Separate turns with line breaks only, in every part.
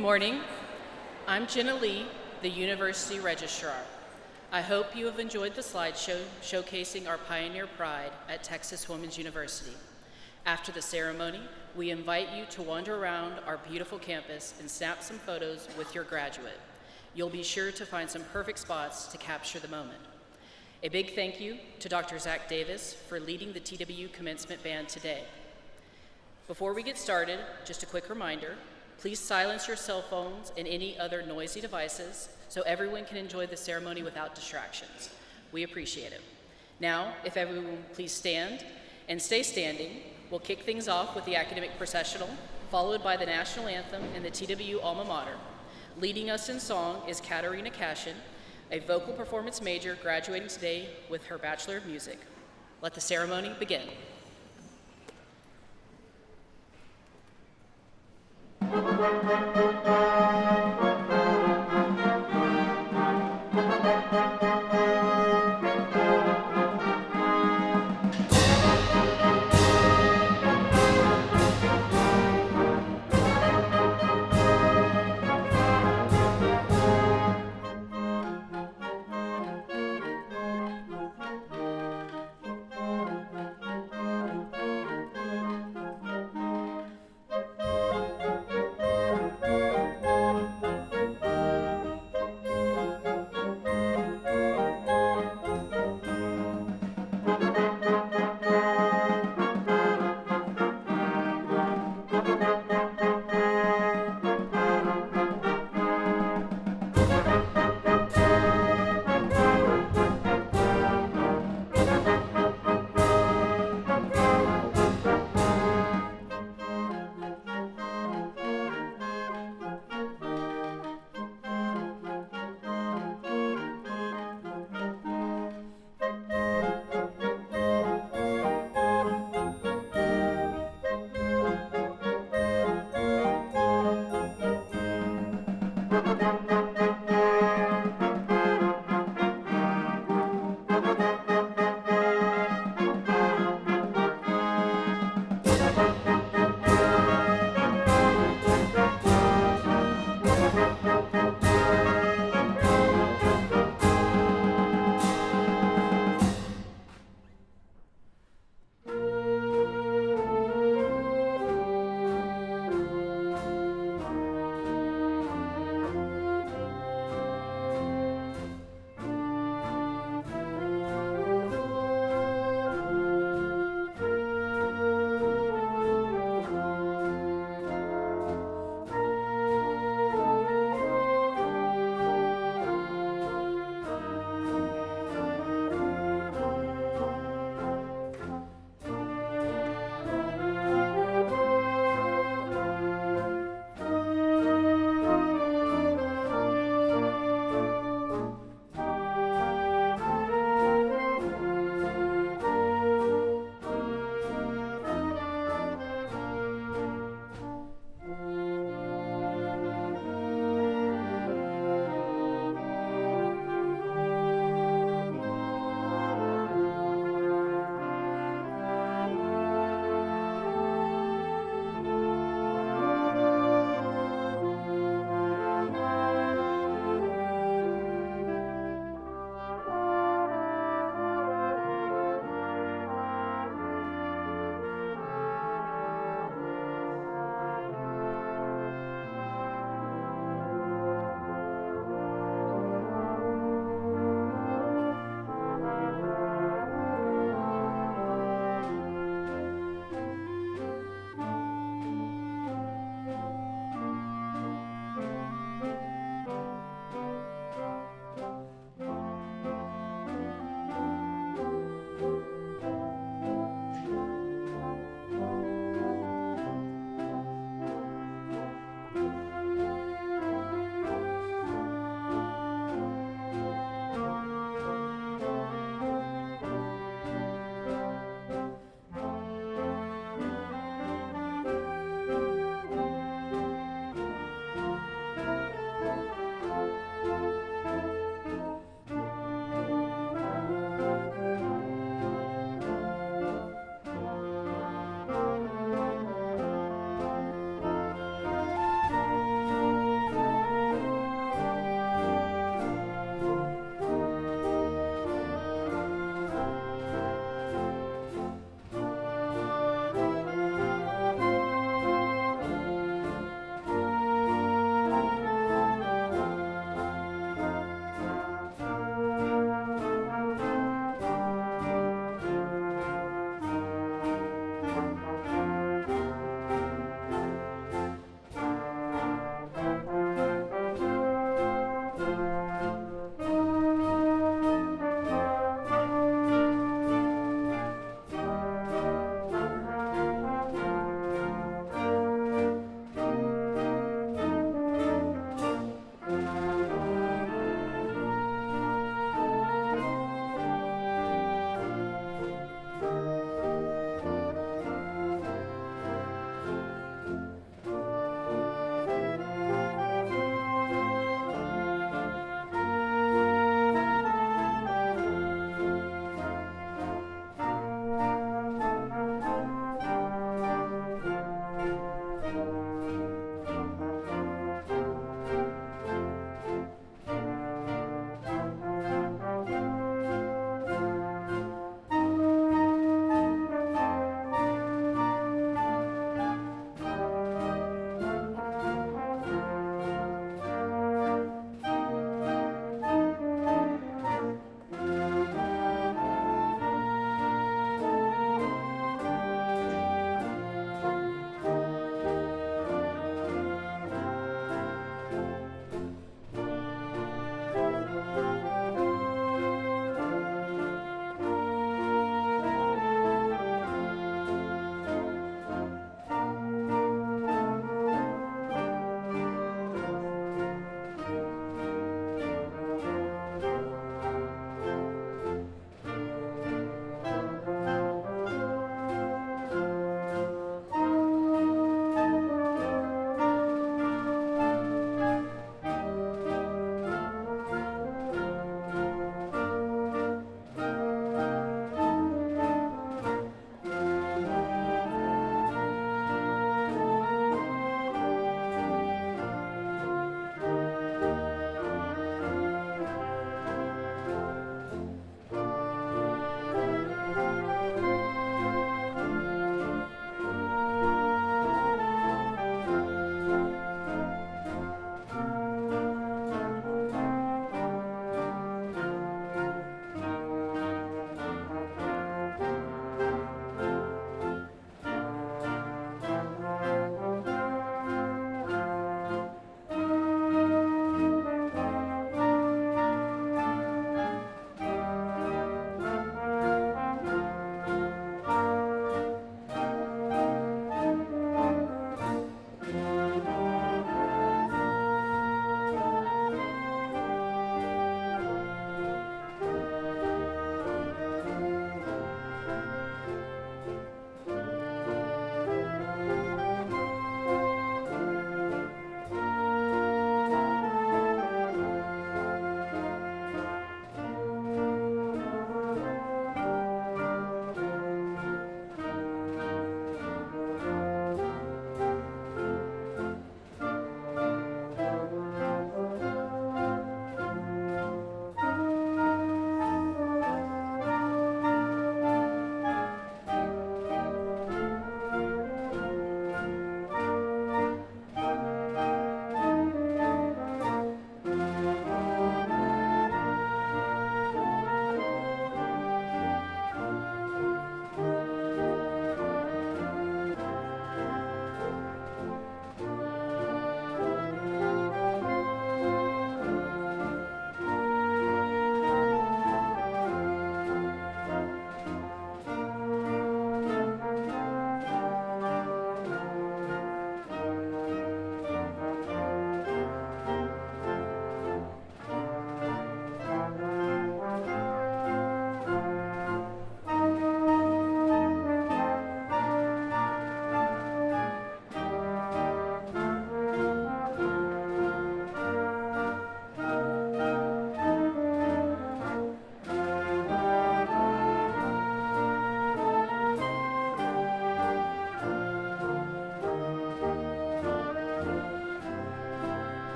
morning. I'm Jenna Lee, the University Registrar. I hope you have enjoyed the slideshow showcasing our pioneer pride at Texas Women's University. After the ceremony, we invite you to wander around our beautiful campus and snap some photos with your graduate. You'll be sure to find some perfect spots to capture the moment. A big thank you to Dr. Zach Davis for leading the TWU Commencement Band today. Before we get started, just a quick reminder, please silence your cell phones and any other noisy devices so everyone can enjoy the ceremony without distractions. We appreciate it. Now, if everyone please stand and stay standing, we'll kick things off with the academic processional, followed by the national anthem and the TWU alma mater. Leading us in song is Katarina Cashin, a vocal performance major graduating today with her Bachelor of Music. Let the ceremony begin.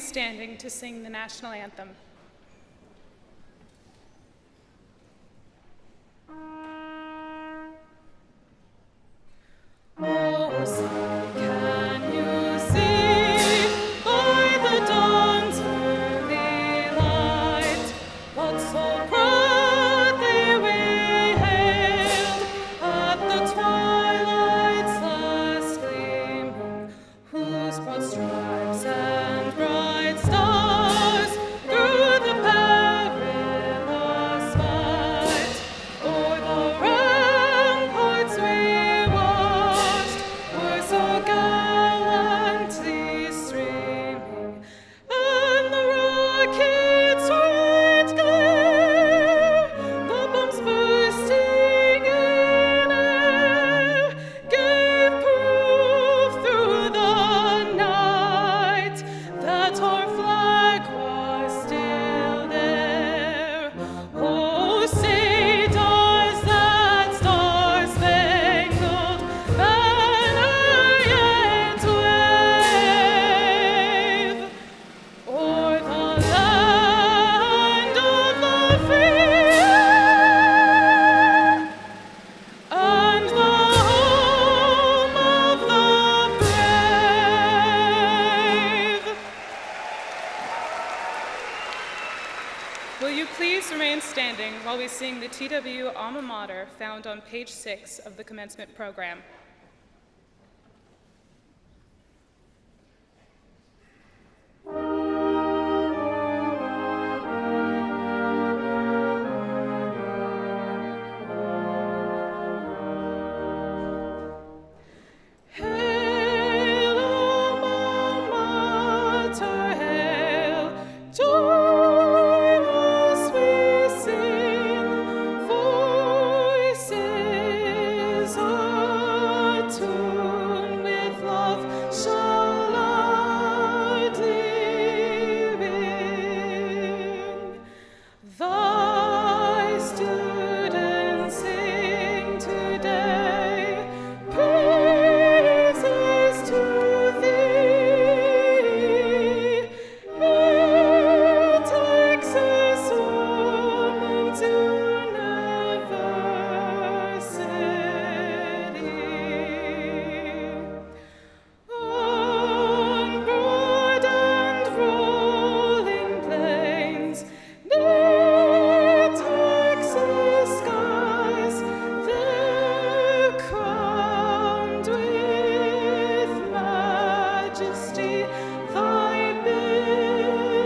standing to sing the national anthem. Oh, say, can you see by the dawn's early light what so proudly we hailed at the twilight's last gleaming, whose broad stripes and bright stars through the perilous fight o'er the ramparts we watched were so gallantly streaming, and the rockets' red glare, the bombs bursting in air, gave proof through the night that our flag was still there. Oh, say does that star-spangled banner yet wave o'er the land of the free and the home of the brave? Will you please remain standing while we sing the TWU alma mater found on page 6 of the commencement program? Hail, alma mater, hail, joyous we sing, voices attuned with love shall loudly ring. Thy students sing today praises to thee. Hail, Texas Woman's University. On broad and rolling plains, near Texas skies, they're crowned with majesty. Thy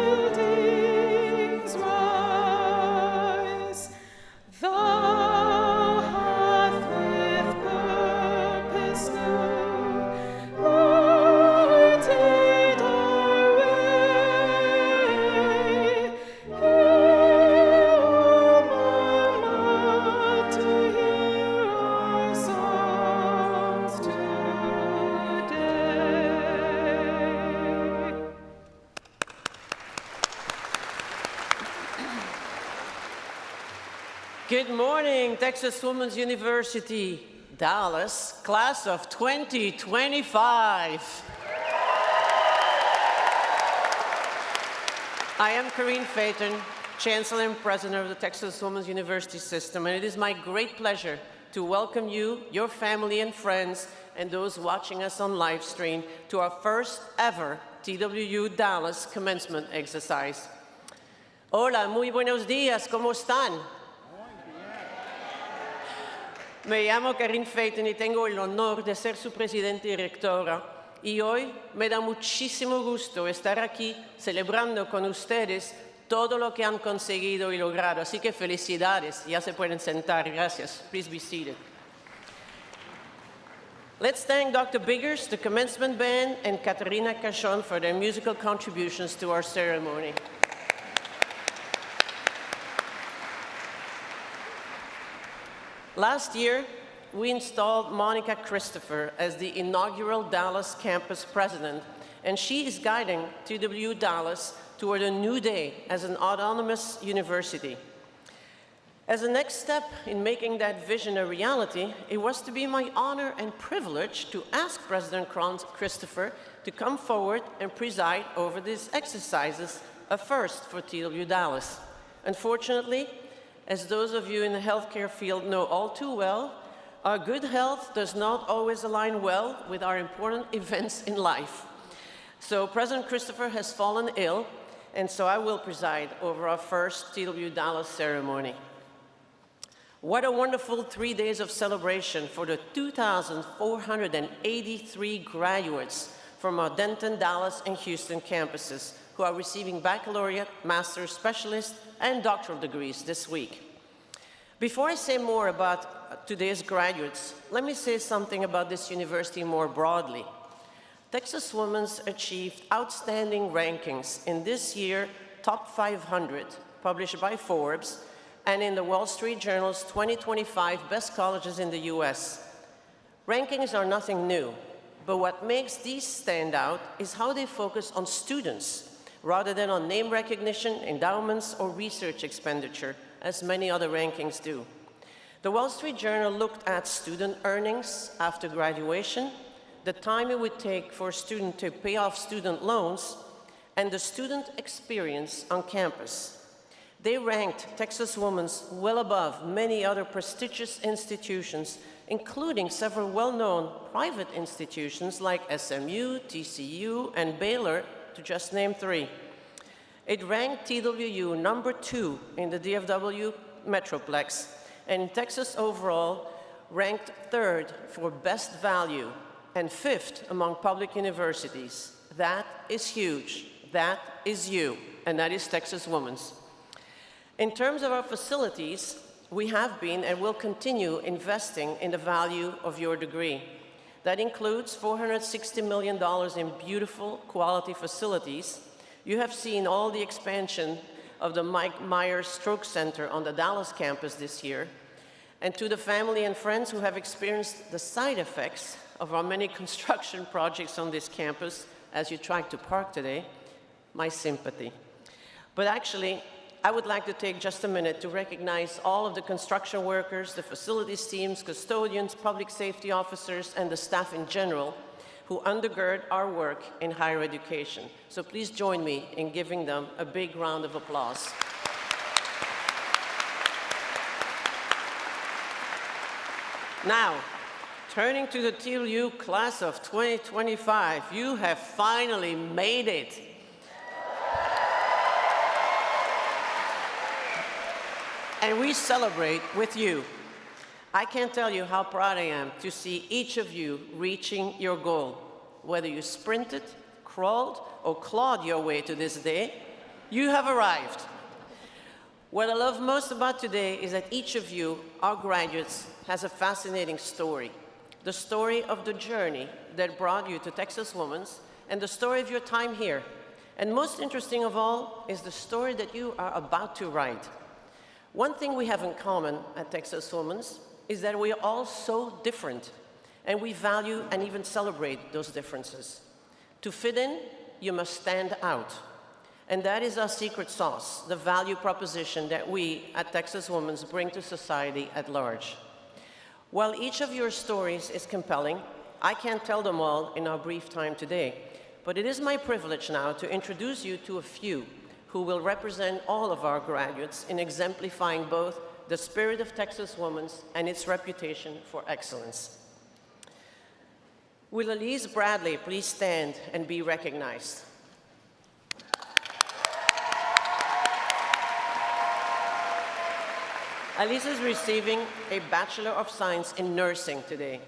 buildings rise. Thou hath with purpose new lighted our way. Hail, alma mater, hear our songs today.
Good morning, Texas Women's University, Dallas, class of 2025. I am Corinne Phaeton, Chancellor and President of the Texas Women's University System, and it is my great pleasure to welcome you, your family and friends, and those watching us on live stream to our first ever TWU Dallas commencement exercise. Hola, muy buenos días, ¿cómo están? Me llamo Corinne Phaeton y tengo el honor de ser su presidenta y rectora. Y hoy me da muchísimo gusto estar aquí celebrando con ustedes todo lo que han conseguido y logrado. Así que felicidades, ya se pueden sentar. Gracias. Please be seated. Let's thank Dr. Biggers, the commencement band, and Katarina Cachon for their musical contributions to our ceremony. Last year, we installed Monica Christopher as the inaugural Dallas campus president, and she is guiding TWU Dallas toward a new day as an autonomous university. As a next step in making that vision a reality, it was to be my honor and privilege to ask President Christopher to come forward and preside over these exercises, a first for TWU Dallas. Unfortunately, as those of you in the healthcare field know all too well, our good health does not always align well with our important events in life. So President Christopher has fallen ill, and so I will preside over our first TWU Dallas ceremony. What a wonderful 3 days of celebration for the 2,483 graduates from our Denton, Dallas, and Houston campuses who are receiving baccalaureate, master's, specialist, and doctoral degrees this week. Before I say more about today's graduates, let me say something about this university more broadly. Texas Women's achieved outstanding rankings in this year's Top 500, published by Forbes, and in the Wall Street Journal's 2025 Best Colleges in the US. Rankings are nothing new, but what makes these stand out is how they focus on students, rather than on name recognition, endowments, or research expenditure, as many other rankings do. The Wall Street Journal looked at student earnings after graduation, the time it would take for a student to pay off student loans, and the student experience on campus. They ranked Texas Women's well above many other prestigious institutions, including several well-known private institutions like SMU, TCU, and Baylor, to just name 3. It ranked TWU number 2 in the DFW Metroplex, and Texas overall ranked 3rd for best value and 5th among public universities. That is huge. That is you, and that is Texas Women's. In terms of our facilities, we have been and will continue investing in the value of your degree. That includes $460 million in beautiful, quality facilities. You have seen all the expansion of the Mike Myers Stroke Center on the Dallas campus this year. And to the family and friends who have experienced the side effects of our many construction projects on this campus as you tried to park today, my sympathy. But actually, I would like to take just a minute to recognize all of the construction workers, the facilities teams, custodians, public safety officers, and the staff in general who undergird our work in higher education. So please join me in giving them a big round of applause. Now, turning to the TWU class of 2025, you have finally made it. And we celebrate with you. I can't tell you how proud I am to see each of you reaching your goal. Whether you sprinted, crawled, or clawed your way to this day, you have arrived. What I love most about today is that each of you, our graduates, has a fascinating story. The story of the journey that brought you to Texas Women's, and the story of your time here. And most interesting of all is the story that you are about to write. One thing we have in common at Texas Women's is that we are all so different, and we value and even celebrate those differences. To fit in, you must stand out. And that is our secret sauce, the value proposition that we at Texas Women's bring to society at large. While each of your stories is compelling, I can't tell them all in our brief time today, but it is my privilege now to introduce you to a few who will represent all of our graduates in exemplifying both the spirit of Texas Women's and its reputation for excellence. Will Elise Bradley please stand and be recognized? Elise is receiving a Bachelor of Science in Nursing today.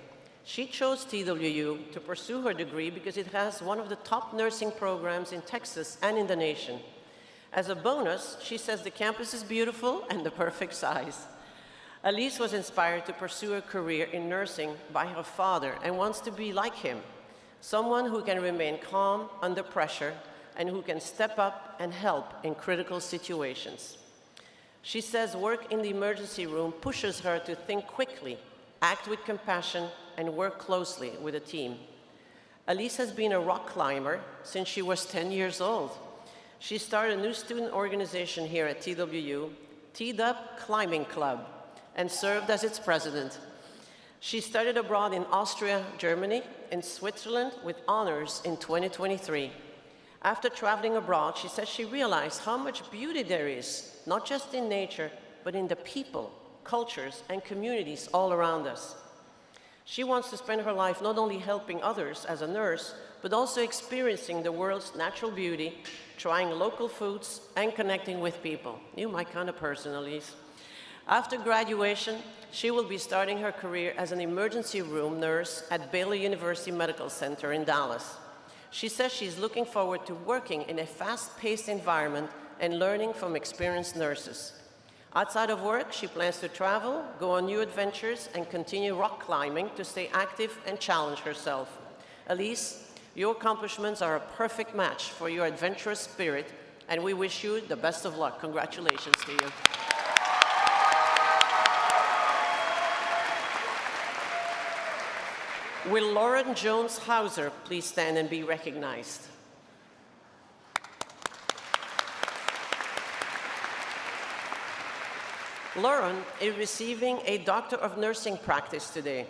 She chose TWU to pursue her degree because it has one of the top nursing programs in Texas and in the nation. As a bonus, she says the campus is beautiful and the perfect size. Elise was inspired to pursue a career in nursing by her father and wants to be like him, someone who can remain calm under pressure and who can step up and help in critical situations. She says work in the emergency room pushes her to think quickly, act with compassion, and work closely with a team. Elise has been a rock climber since she was 10 years old. She started a new student organization here at TWU, TWU Climbing Club, and served as its president. She studied abroad in Austria, Germany, and Switzerland with honors in 2023. After traveling abroad, she says she realized how much beauty there is, not just in nature, but in the people, cultures, and communities all around us. She wants to spend her life not only helping others as a nurse, but also experiencing the world's natural beauty, trying local foods, and connecting with people. You're my kind of person, Elise. After graduation, she will be starting her career as an emergency room nurse at Baylor University Medical Center in Dallas. She says she's looking forward to working in a fast-paced environment and learning from experienced nurses. Outside of work, she plans to travel, go on new adventures, and continue rock climbing to stay active and challenge herself. Elise, your accomplishments are a perfect match for your adventurous spirit, and we wish you the best of luck. Congratulations to you. Will Lauren Jones Hauser please stand and be recognized? Lauren is receiving a Doctor of Nursing practice today.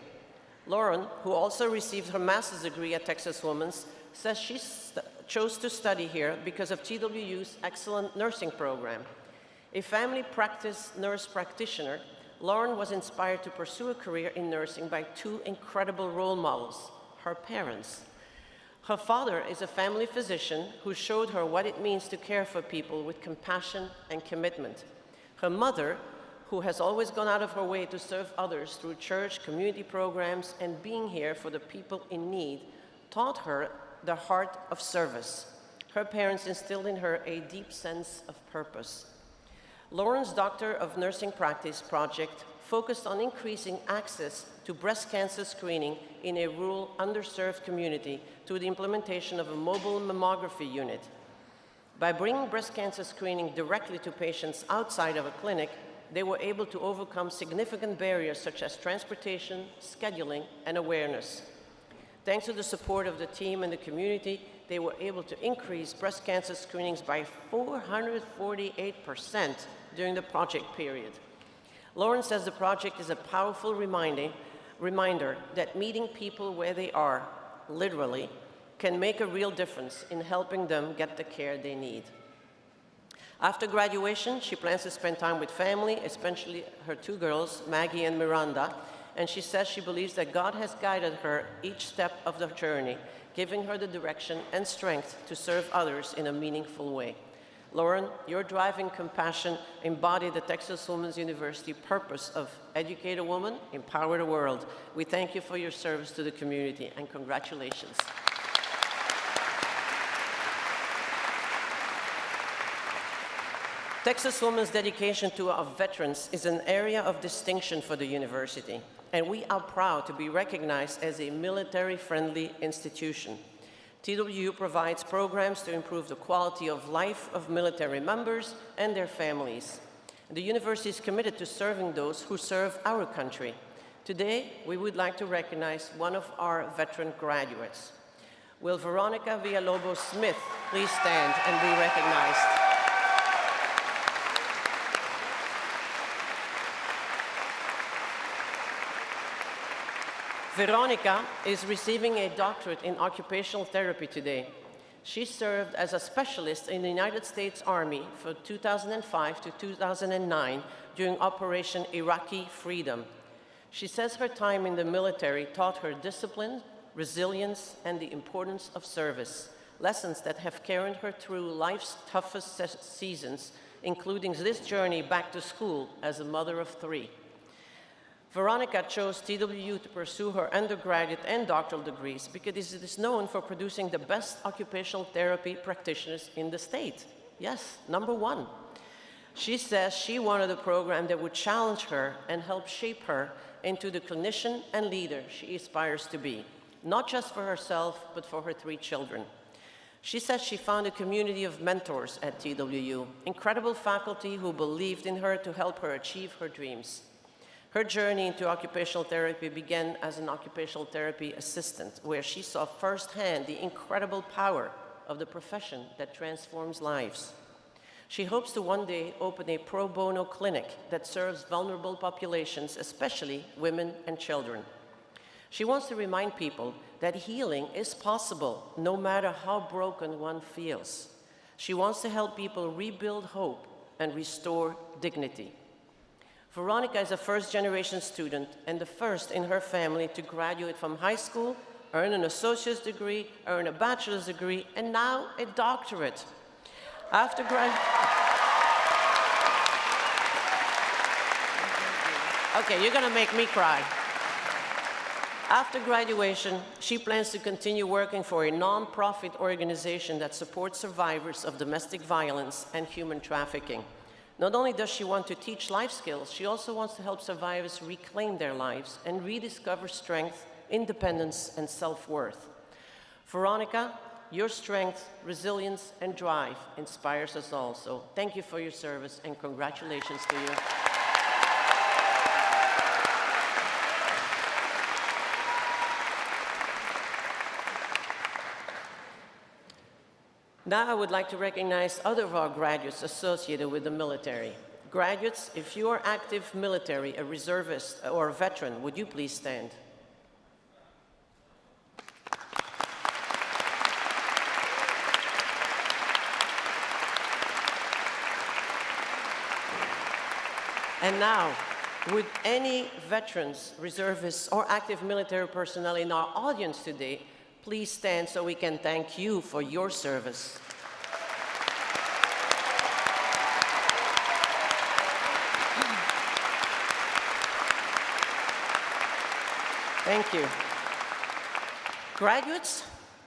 Lauren, who also received her master's degree at Texas Women's, says she chose to study here because of TWU's excellent nursing program. A family practice nurse practitioner, Lauren was inspired to pursue a career in nursing by two incredible role models, her parents. Her father is a family physician who showed her what it means to care for people with compassion and commitment. Her mother, who has always gone out of her way to serve others through church, community programs, and being here for the people in need, taught her the heart of service. Her parents instilled in her a deep sense of purpose. Lauren's Doctor of Nursing Practice project focused on increasing access to breast cancer screening in a rural, underserved community through the implementation of a mobile mammography unit. By bringing breast cancer screening directly to patients outside of a clinic, they were able to overcome significant barriers such as transportation, scheduling, and awareness. Thanks to the support of the team and the community, they were able to increase breast cancer screenings by 448% during the project period. Lauren says the project is a powerful reminder that meeting people where they are, literally, can make a real difference in helping them get the care they need. After graduation, she plans to spend time with family, especially her two girls, Maggie and Miranda, and she says she believes that God has guided her each step of the journey, giving her the direction and strength to serve others in a meaningful way. Lauren, your drive and compassion embody the Texas Women's University purpose of educate a woman, empower the world. We thank you for your service to the community, and congratulations. Texas Women's dedication to our veterans is an area of distinction for the university, and we are proud to be recognized as a military-friendly institution. TWU provides programs to improve the quality of life of military members and their families. The university is committed to serving those who serve our country. Today, we would like to recognize one of our veteran graduates. Will Veronica Villalobos-Smith please stand and be recognized? Veronica is receiving a doctorate in occupational therapy today. She served as a specialist in the United States Army from 2005 to 2009 during Operation Iraqi Freedom. She says her time in the military taught her discipline, resilience, and the importance of service, lessons that have carried her through life's toughest seasons, including this journey back to school as a mother of three. Veronica chose TWU to pursue her undergraduate and doctoral degrees because it is known for producing the best occupational therapy practitioners in the state. Yes, #1. She says she wanted a program that would challenge her and help shape her into the clinician and leader she aspires to be, not just for herself, but for her 3 children. She says she found a community of mentors at TWU, incredible faculty who believed in her to help her achieve her dreams. Her journey into occupational therapy began as an occupational therapy assistant, where she saw firsthand the incredible power of the profession that transforms lives. She hopes to one day open a pro bono clinic that serves vulnerable populations, especially women and children. She wants to remind people that healing is possible, no matter how broken one feels. She wants to help people rebuild hope and restore dignity. Veronica is a first-generation student and the first in her family to graduate from high school, earn an associate's degree, earn a bachelor's degree, and now a doctorate. After Okay, you're gonna make me cry. After graduation, she plans to continue working for a non-profit organization that supports survivors of domestic violence and human trafficking. Not only does she want to teach life skills, she also wants to help survivors reclaim their lives and rediscover strength, independence, and self-worth. Veronica, your strength, resilience, and drive inspires us all. So thank you for your service and congratulations to you. Now I would like to recognize other of our graduates associated with the military. Graduates, if you are active military, a reservist, or a veteran, would you please stand? And now, would any veterans, reservists, or active military personnel in our audience today please stand so we can thank you for your service. Thank you. Graduates,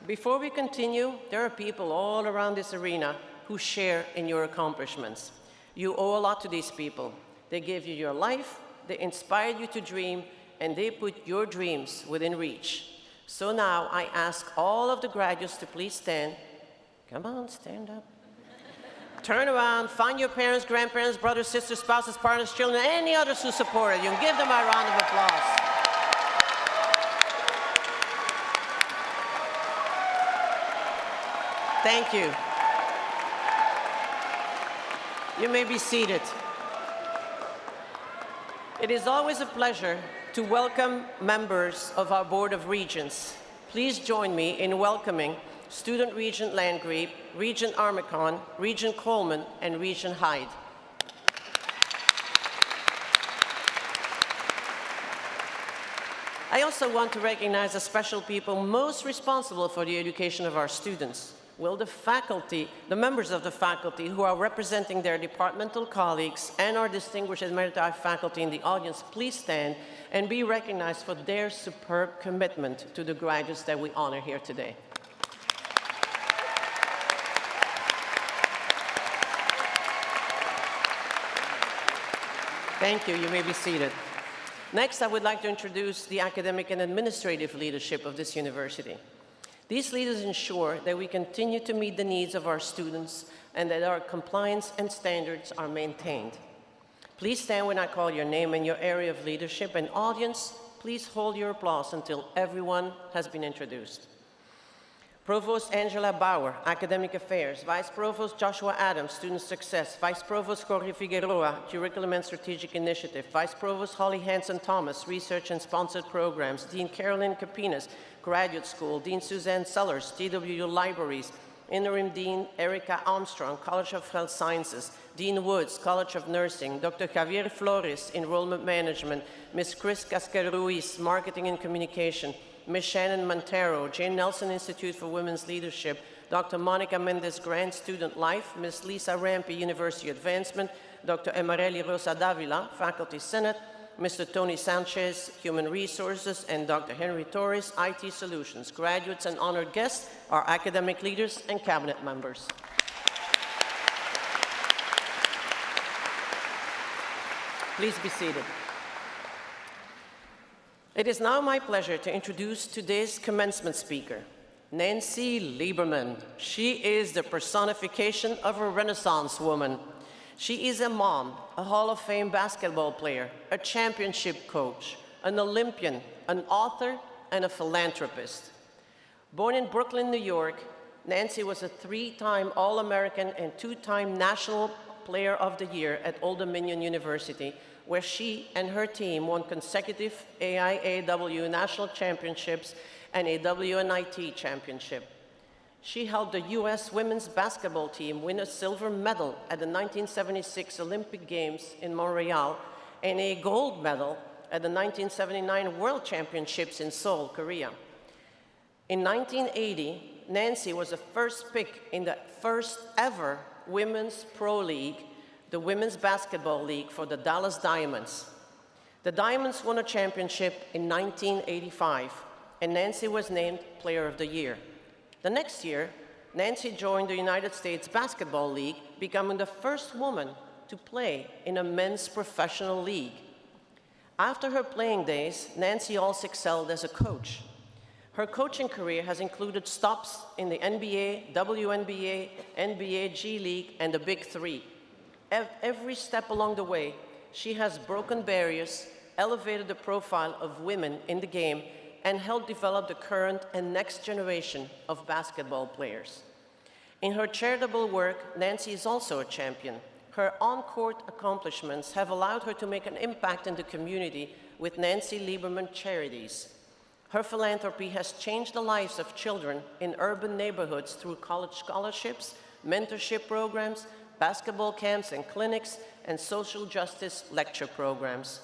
before we continue, there are people all around this arena who share in your accomplishments. You owe a lot to these people. They gave you your life, they inspired you to dream, and they put your dreams within reach. So now I ask all of the graduates to please stand. Come on, stand up. Turn around, find your parents, grandparents, brothers, sisters, spouses, partners, children, and any others who supported you, and give them a round of applause. Thank you. You may be seated. It is always a pleasure to welcome members of our Board of Regents. Please join me in welcoming Student Regent Landgrebe, Regent Armacon, Regent Coleman, and Regent Hyde. I also want to recognize the special people most responsible for the education of our students. Will the faculty, the members of the faculty who are representing their departmental colleagues and our distinguished emeriti faculty in the audience, please stand and be recognized for their superb commitment to the graduates that we honor here today. Thank you. You may be seated. Next, I would like to introduce the academic and administrative leadership of this university. These leaders ensure that we continue to meet the needs of our students and that our compliance and standards are maintained. Please stand when I call your name and your area of leadership, and audience, please hold your applause until everyone has been introduced. Provost Angela Bauer, Academic Affairs. Vice Provost Joshua Adams, Student Success. Vice Provost Jorge Figueroa, Curriculum and Strategic Initiative. Vice Provost Holly Hanson-Thomas, Research and Sponsored Programs. Dean Carolyn Capinas, Graduate School. Dean Suzanne Sellers, TWU Libraries. Interim Dean Erica Armstrong, College of Health Sciences. Dean Woods, College of Nursing. Dr. Javier Flores, Enrollment Management. Ms. Chris Cascar-Ruiz, Marketing and Communication. Ms. Shannon Montero, Jane Nelson Institute for Women's Leadership. Dr. Monica Mendez, Grant Student Life. Ms. Lisa Rampe, University Advancement. Dr. Emareli Rosa Davila, Faculty Senate. Mr. Tony Sanchez, Human Resources, and Dr. Henry Torres, IT Solutions. Graduates and honored guests are academic leaders and cabinet members. Please be seated. It is now my pleasure to introduce today's commencement speaker, Nancy Lieberman. She is the personification of a Renaissance woman. She is a mom, a Hall of Fame basketball player, a championship coach, an Olympian, an author, and a philanthropist. Born in Brooklyn, New York, Nancy was a 3-time All-American and 2-time National Player of the Year at Old Dominion University, where she and her team won consecutive AIAW National Championships and a WNIT Championship. She helped the U.S. women's basketball team win a silver medal at the 1976 Olympic Games in Montreal and a gold medal at the 1979 World Championships in Seoul, Korea. In 1980, Nancy was the first pick in the first ever Women's Pro League, the Women's Basketball League for the Dallas Diamonds. The Diamonds won a championship in 1985, and Nancy was named Player of the Year. The next year, Nancy joined the United States Basketball League, becoming the first woman to play in a men's professional league. After her playing days, Nancy also excelled as a coach. Her coaching career has included stops in the NBA, WNBA, NBA G League, and the Big Three. Every step along the way, she has broken barriers, elevated the profile of women in the game, and helped develop the current and next generation of basketball players. In her charitable work, Nancy is also a champion. Her on-court accomplishments have allowed her to make an impact in the community with Nancy Lieberman Charities. Her philanthropy has changed the lives of children in urban neighborhoods through college scholarships, mentorship programs, basketball camps and clinics, and social justice lecture programs.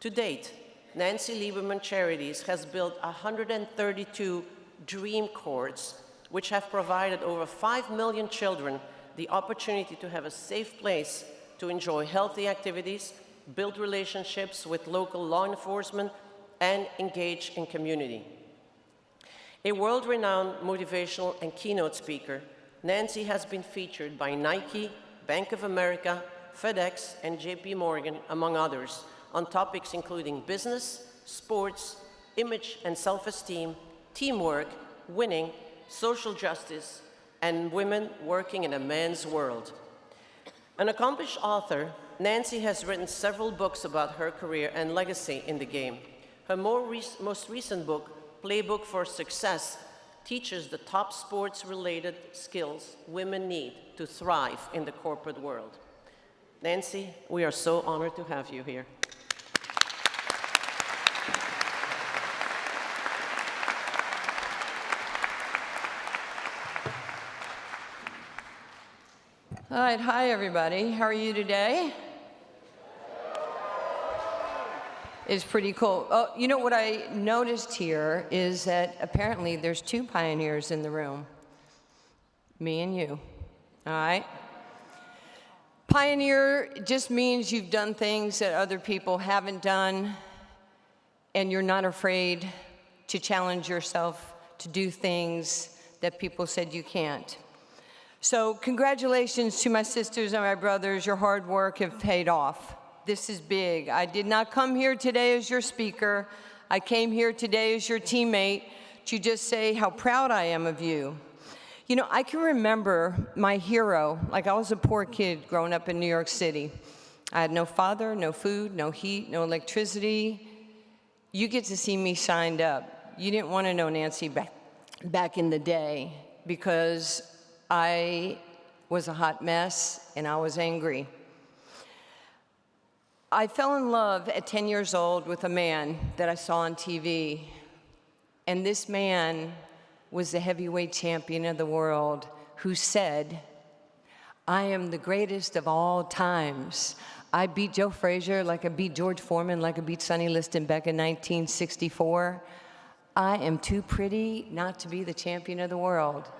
To date, Nancy Lieberman Charities has built 132 dream courts, which have provided over 5 million children the opportunity to have a safe place to enjoy healthy activities, build relationships with local law enforcement, and engage in community. A world-renowned motivational and keynote speaker, Nancy has been featured by Nike, Bank of America, FedEx, and JP Morgan, among others, on topics including business, sports, image and self-esteem, teamwork, winning, social justice, and women working in a man's world. An accomplished author, Nancy has written several books about her career and legacy in the game. Her most recent book, Playbook for Success, teaches the top sports-related skills women need to thrive in the corporate world. Nancy, we are so honored to have you here.
All right, hi everybody. How are you today? It's pretty cool. Oh, you know what I noticed here is that apparently there's 2 pioneers in the room. Me and you, all right? Pioneer just means you've done things that other people haven't done, and you're not afraid to challenge yourself to do things that people said you can't. So congratulations to my sisters and my brothers. Your hard work have paid off. This is big. I did not come here today as your speaker. I came here today as your teammate to just say how proud I am of you. You know, I can remember my hero, like I was a poor kid growing up in New York City. I had no father, no food, no heat, no electricity. You get to see me shined up. You didn't want to know Nancy back in the day because I was a hot mess and I was angry. I fell in love at 10 years old with a man that I saw on TV. And this man was the heavyweight champion of the world who said, "I am the greatest of all times. I beat Joe Frazier like I beat George Foreman, like I beat Sonny Liston back in 1964. I am too pretty not to be the champion of the world.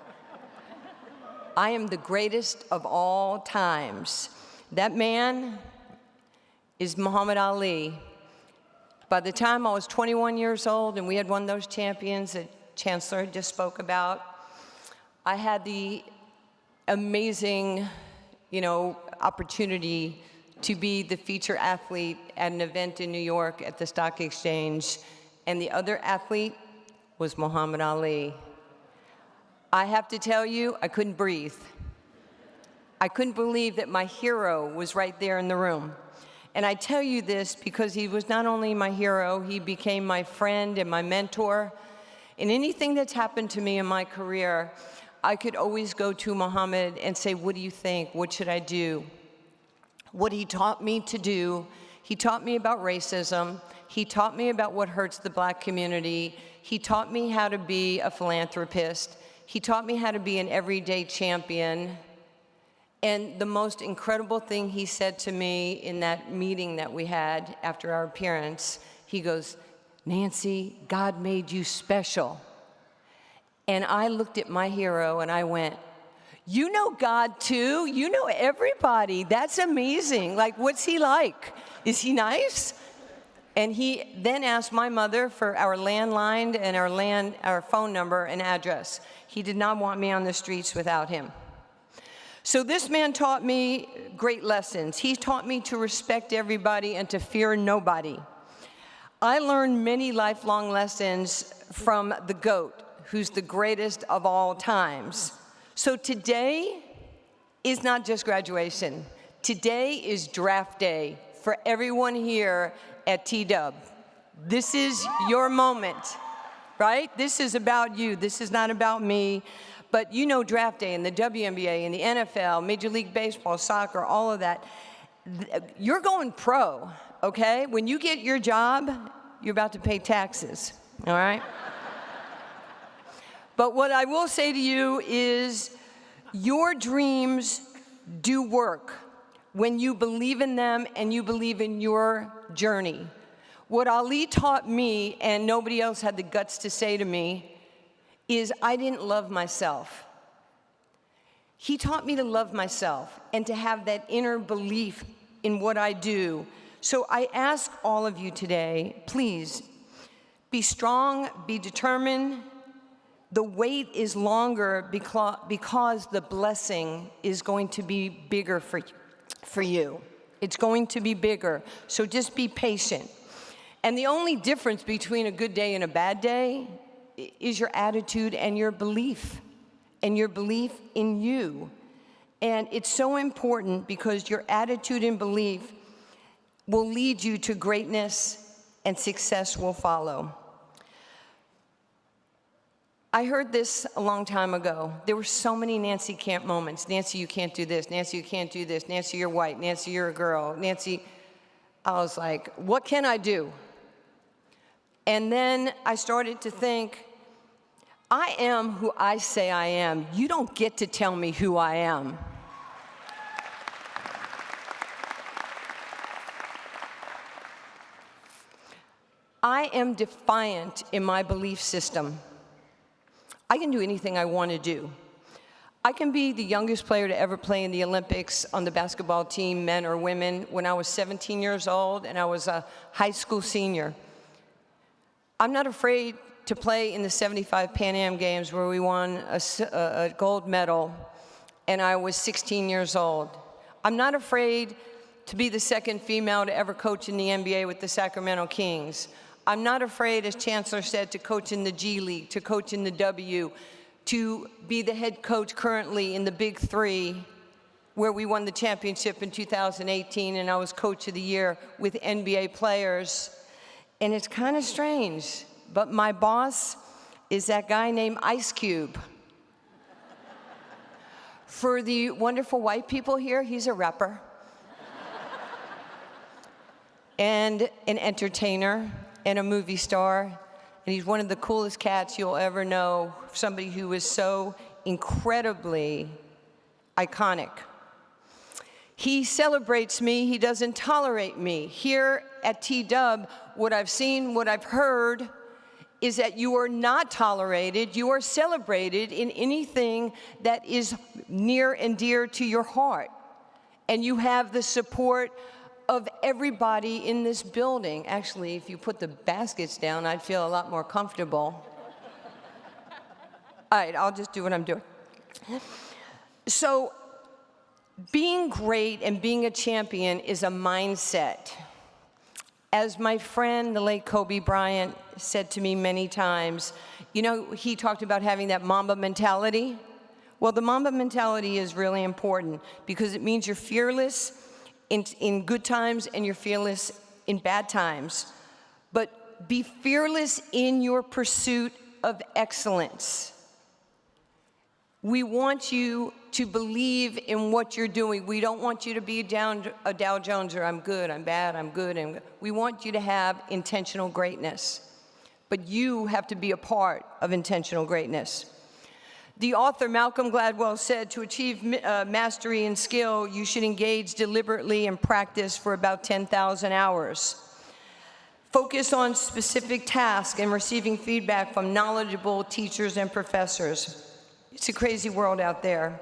I am the greatest of all times." That man is Muhammad Ali. By the time I was 21 years old and we had won those champions that Chancellor just spoke about, I had the amazing, opportunity to be the feature athlete at an event in New York at the Stock Exchange, and the other athlete was Muhammad Ali. I have to tell you, I couldn't breathe. I couldn't believe that my hero was right there in the room. And I tell you this because he was not only my hero, he became my friend and my mentor. In anything that's happened to me in my career, I could always go to Muhammad and say, what do you think? What should I do? What he taught me to do, he taught me about racism. He taught me about what hurts the black community. He taught me how to be a philanthropist. He taught me how to be an everyday champion. And the most incredible thing he said to me in that meeting that we had after our appearance, he goes, Nancy, God made you special. And I looked at my hero and I went, you know God too? You know everybody. That's amazing. Like, what's he like? Is he nice? And he then asked my mother for our landline and our phone number and address. He did not want me on the streets without him. So this man taught me great lessons. He taught me to respect everybody and to fear nobody. I learned many lifelong lessons from the GOAT, who's the greatest of all times. So today is not just graduation. Today is draft day for everyone here at TW. This is your moment, right? This is about you. This is not about me. But you know draft day in the WNBA, in the NFL, Major League Baseball, soccer, all of that. You're going pro, okay? When you get your job, you're about to pay taxes, all right? But what I will say to you is your dreams do work when you believe in them and you believe in your journey. What Ali taught me, and nobody else had the guts to say to me, is I didn't love myself. He taught me to love myself and to have that inner belief in what I do. So I ask all of you today, please, be strong, be determined. The wait is longer because the blessing is going to be bigger for you. It's going to be bigger, so just be patient. And the only difference between a good day and a bad day is your attitude and your belief in you. And it's so important because your attitude and belief will lead you to greatness and success will follow. I heard this a long time ago. There were so many Nancy Camp moments. Nancy, you can't do this. Nancy, you can't do this. Nancy, you're white. Nancy, you're a girl. Nancy, I was like, what can I do? And then I started to think, I am who I say I am. You don't get to tell me who I am. I am defiant in my belief system. I can do anything I want to do. I can be the youngest player to ever play in the Olympics on the basketball team, men or women, when I was 17 years old and I was a high school senior. I'm not afraid to play in the 75 Pan Am Games where we won a gold medal and I was 16 years old. I'm not afraid to be the second female to ever coach in the NBA with the Sacramento Kings. I'm not afraid, as Chancellor said, to coach in the G League, to coach in the W, to be the head coach currently in the Big Three, where we won the championship in 2018, and I was Coach of the Year with NBA players. And it's kind of strange, but my boss is that guy named Ice Cube. For the wonderful white people here, he's a rapper and an entertainer and a movie star, and he's one of the coolest cats you'll ever know, somebody who is so incredibly iconic. He celebrates me, he doesn't tolerate me. Here at TW, what I've seen, what I've heard, is that you are not tolerated, you are celebrated in anything that is near and dear to your heart. And you have the support of everybody in this building. Actually, if you put the baskets down, I'd feel a lot more comfortable. All right, I'll just do what I'm doing. So, being great and being a champion is a mindset. As my friend, the late Kobe Bryant, said to me many times, you know, he talked about having that Mamba mentality. Well, the Mamba mentality is really important because it means you're fearless in good times and you're fearless in bad times. But be fearless in your pursuit of excellence. We want you to believe in what you're doing. We don't want you to be a Dow Jones or I'm good, I'm bad, I'm good. We want you to have intentional greatness. But you have to be a part of intentional greatness. The author Malcolm Gladwell said, to achieve mastery and skill, you should engage deliberately in practice for about 10,000 hours. Focus on specific tasks and receiving feedback from knowledgeable teachers and professors. It's a crazy world out there.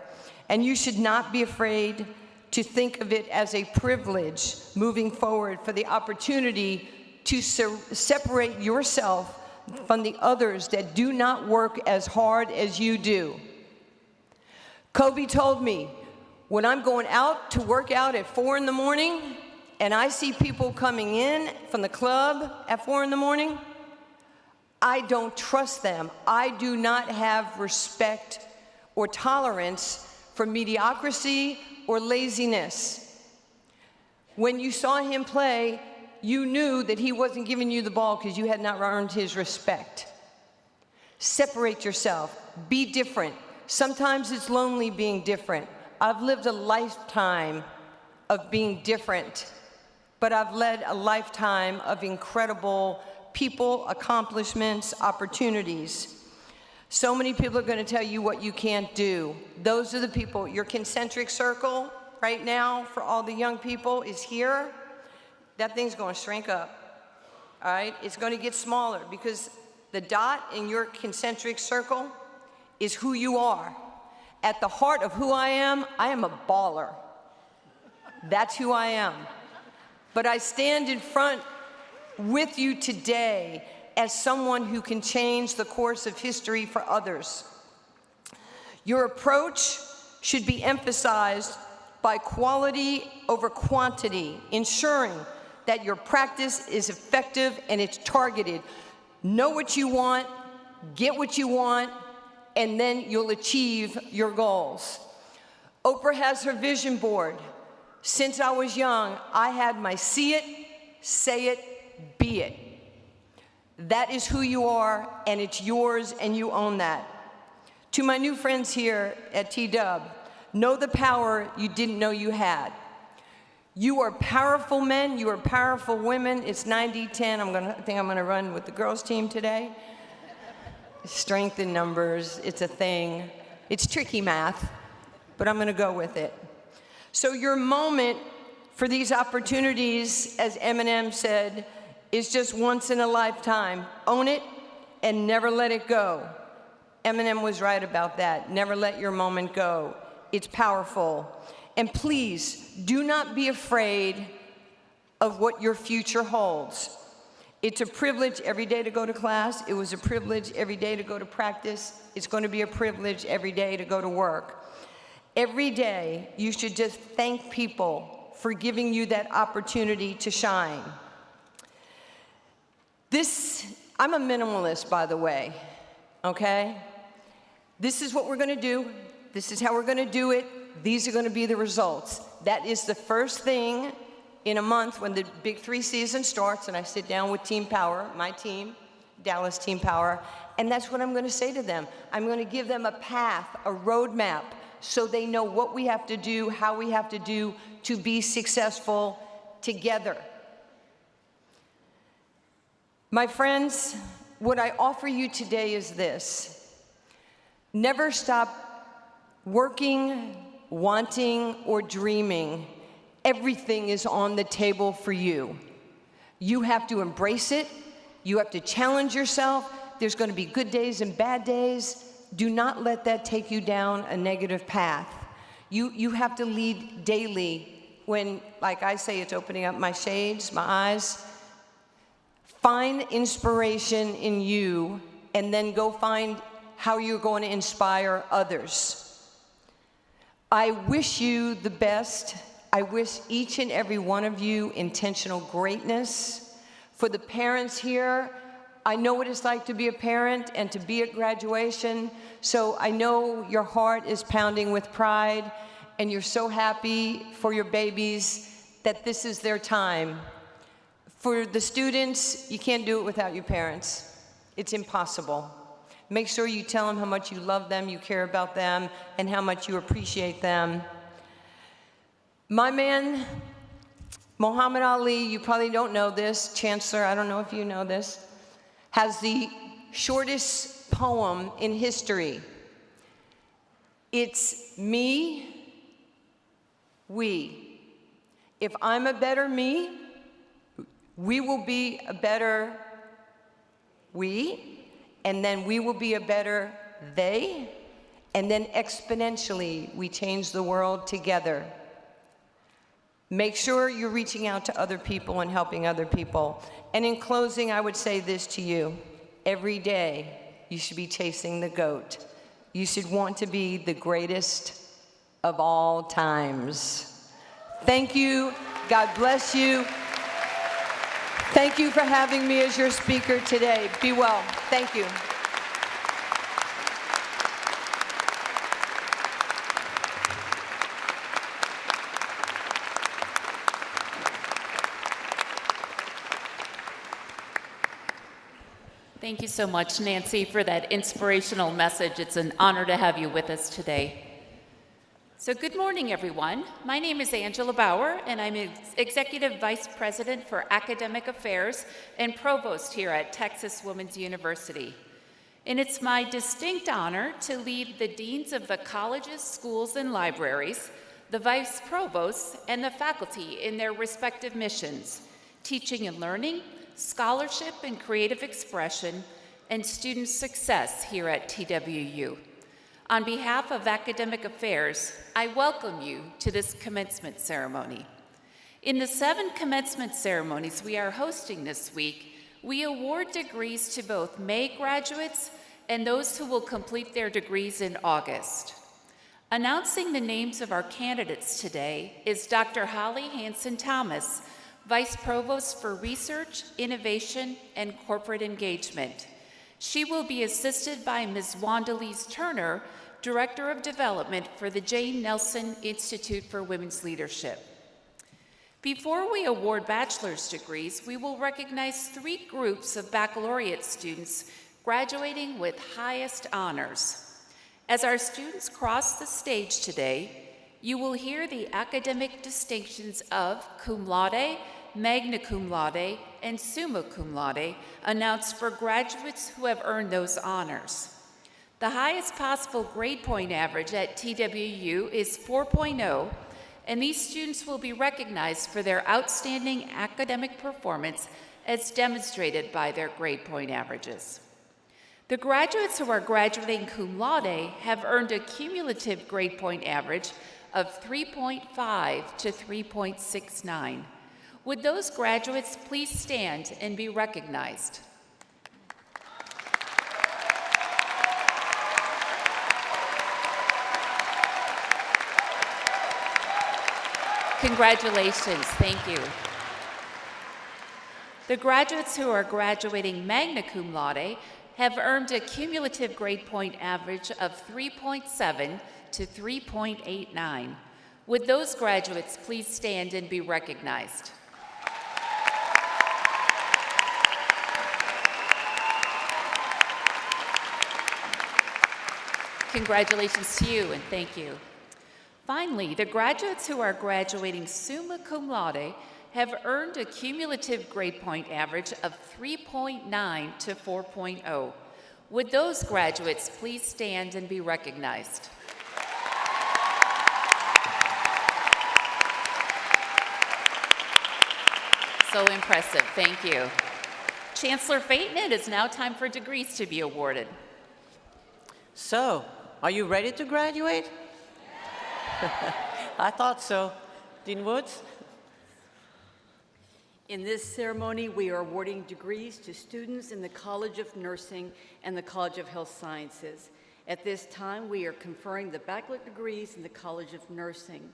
And you should not be afraid to think of it as a privilege moving forward for the opportunity to separate yourself from the others that do not work as hard as you do. Kobe told me, when I'm going out to work out at 4 in the morning and I see people coming in from the club at 4 in the morning, I don't trust them. I do not have respect or tolerance for mediocrity or laziness. When you saw him play, you knew that he wasn't giving you the ball because you had not earned his respect. Separate yourself. Be different. Sometimes it's lonely being different. I've lived a lifetime of being different, but I've led a lifetime of incredible people, accomplishments, opportunities. So many people are going to tell you what you can't do. Those are the people. Your concentric circle right now for all the young people is here. That thing's going to shrink up, all right? It's going to get smaller because the dot in your concentric circle is who you are. At the heart of who I am a baller. That's who I am. But I stand in front with you today as someone who can change the course of history for others. Your approach should be emphasized by quality over quantity, ensuring that your practice is effective and it's targeted. Know what you want, get what you want, and then you'll achieve your goals. Oprah has her vision board. Since I was young, I had my see it, say it, be it. That is who you are, and it's yours, and you own that. To my new friends here at TW, know the power you didn't know you had. You are powerful men, you are powerful women. It's 90-10. I think I'm gonna run with the girls' team today. Strength in numbers, it's a thing. It's tricky math, but I'm gonna go with it. So your moment for these opportunities, as Eminem said, is just once in a lifetime. Own it and never let it go. Eminem was right about that. Never let your moment go. It's powerful. And please, do not be afraid of what your future holds. It's a privilege every day to go to class. It was a privilege every day to go to practice. It's going to be a privilege every day to go to work. Every day, you should just thank people for giving you that opportunity to shine. I'm a minimalist, by the way, okay? This is what we're going to do. This is how we're going to do it. These are going to be the results. That is the first thing in a month when the Big 3 season starts, and I sit down with Team Power, my team, Dallas Team Power, and that's what I'm going to say to them. I'm going to give them a path, a roadmap, so they know what we have to do, how we have to do to be successful together. My friends, what I offer you today is this. Never stop working, wanting, or dreaming. Everything is on the table for you. You have to embrace it. You have to challenge yourself. There's going to be good days and bad days. Do not let that take you down a negative path. You have to lead daily when, like I say, it's opening up my shades, my eyes. Find inspiration in you, and then go find how you're going to inspire others. I wish you the best. I wish each and every one of you intentional greatness. For the parents here, I know what it's like to be a parent and to be at graduation, so I know your heart is pounding with pride, and you're so happy for your babies that this is their time. For the students, you can't do it without your parents. It's impossible. Make sure you tell them how much you love them, you care about them, and how much you appreciate them. My man, Muhammad Ali, you probably don't know this, Chancellor, I don't know if you know this, has the shortest poem in history. It's me, we. If I'm a better me, we will be a better we, and then we will be a better they, and then exponentially we change the world together. Make sure you're reaching out to other people and helping other people. And in closing, I would say this to you. Every day, you should be chasing the goat. You should want to be the greatest of all times. Thank you. God bless you. Thank you for having me as your speaker today. Be well. Thank you.
Thank you so much, Nancy, for that inspirational message. It's an honor to have you with us today. So good morning, everyone. My name is Angela Bauer, and I'm Executive Vice President for Academic Affairs and Provost here at Texas Women's University. And it's my distinct honor to lead the deans of the colleges, schools, and libraries, the vice provosts, and the faculty in their respective missions, teaching and learning, scholarship and creative expression, and student success here at TWU. On behalf of Academic Affairs, I welcome you to this commencement ceremony. In the 7 commencement ceremonies we are hosting this week, we award degrees to both May graduates and those who will complete their degrees in August. Announcing the names of our candidates today is Dr. Holly Hanson-Thomas, Vice Provost for Research, Innovation, and Corporate Engagement. She will be assisted by Ms. Wanda-Lise Turner, Director of Development for the Jane Nelson Institute for Women's Leadership. Before we award bachelor's degrees, we will recognize 3 groups of baccalaureate students graduating with highest honors. As our students cross the stage today, you will hear the academic distinctions of cum laude, magna cum laude, and summa cum laude announced for graduates who have earned those honors. The highest possible grade point average at TWU is 4.0, and these students will be recognized for their outstanding academic performance as demonstrated by their grade point averages. The graduates who are graduating cum laude have earned a cumulative grade point average of 3.5 to 3.69. Would those graduates please stand and be recognized? Congratulations, thank you. The graduates who are graduating magna cum laude have earned a cumulative grade point average of 3.7 to 3.89. Would those graduates please stand and be recognized? Congratulations to you and thank you. Finally, the graduates who are graduating summa cum laude have earned a cumulative grade point average of 3.9 to 4.0. Would those graduates please stand and be recognized? So impressive, thank you. Chancellor Phaeton, it is now time for degrees to be awarded.
So, are you ready to graduate? I thought so. Dean Woods?
In this ceremony, we are awarding degrees to students in the College of Nursing and the College of Health Sciences. At this time, we are conferring the baccalaureate degrees in the College of Nursing.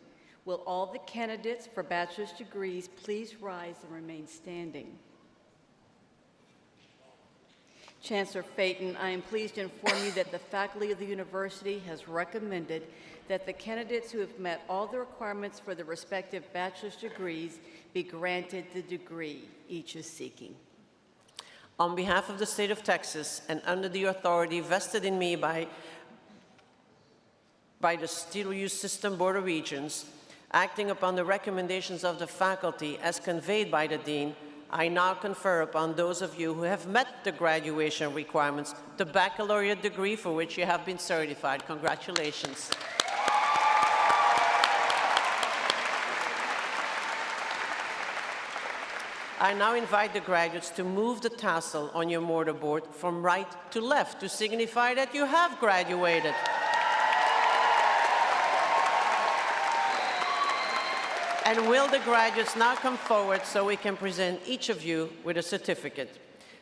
Will all the candidates for bachelor's degrees please rise and remain standing? Chancellor Phaeton, I am pleased to inform you that the faculty of the university has recommended that the candidates who have met all the requirements for the respective bachelor's degrees be granted the degree each is seeking.
On behalf of the state of Texas and under the authority vested in me by the TWU System Board of Regents, acting upon the recommendations of the faculty as conveyed by the Dean, I now confer upon those of you who have met the graduation requirements the baccalaureate degree for which you have been certified. Congratulations. I now invite the graduates to move the tassel on your mortarboard from right to left to signify that you have graduated. And will the graduates now come forward so we can present each of you with a certificate?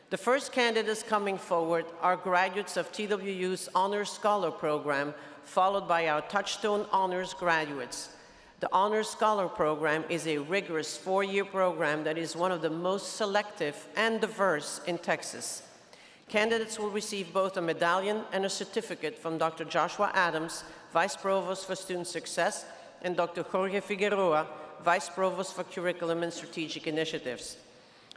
The first candidates coming forward are graduates of TWU's Honors Scholar Program, followed by our Touchstone Honors graduates. The Honors Scholar Program is a rigorous 4-year program that is one of the most selective and diverse in Texas. Candidates will receive both a medallion and a certificate from Dr. Joshua Adams, Vice Provost for Student Success, and Dr. Jorge Figueroa, Vice Provost for Curriculum and Strategic Initiatives.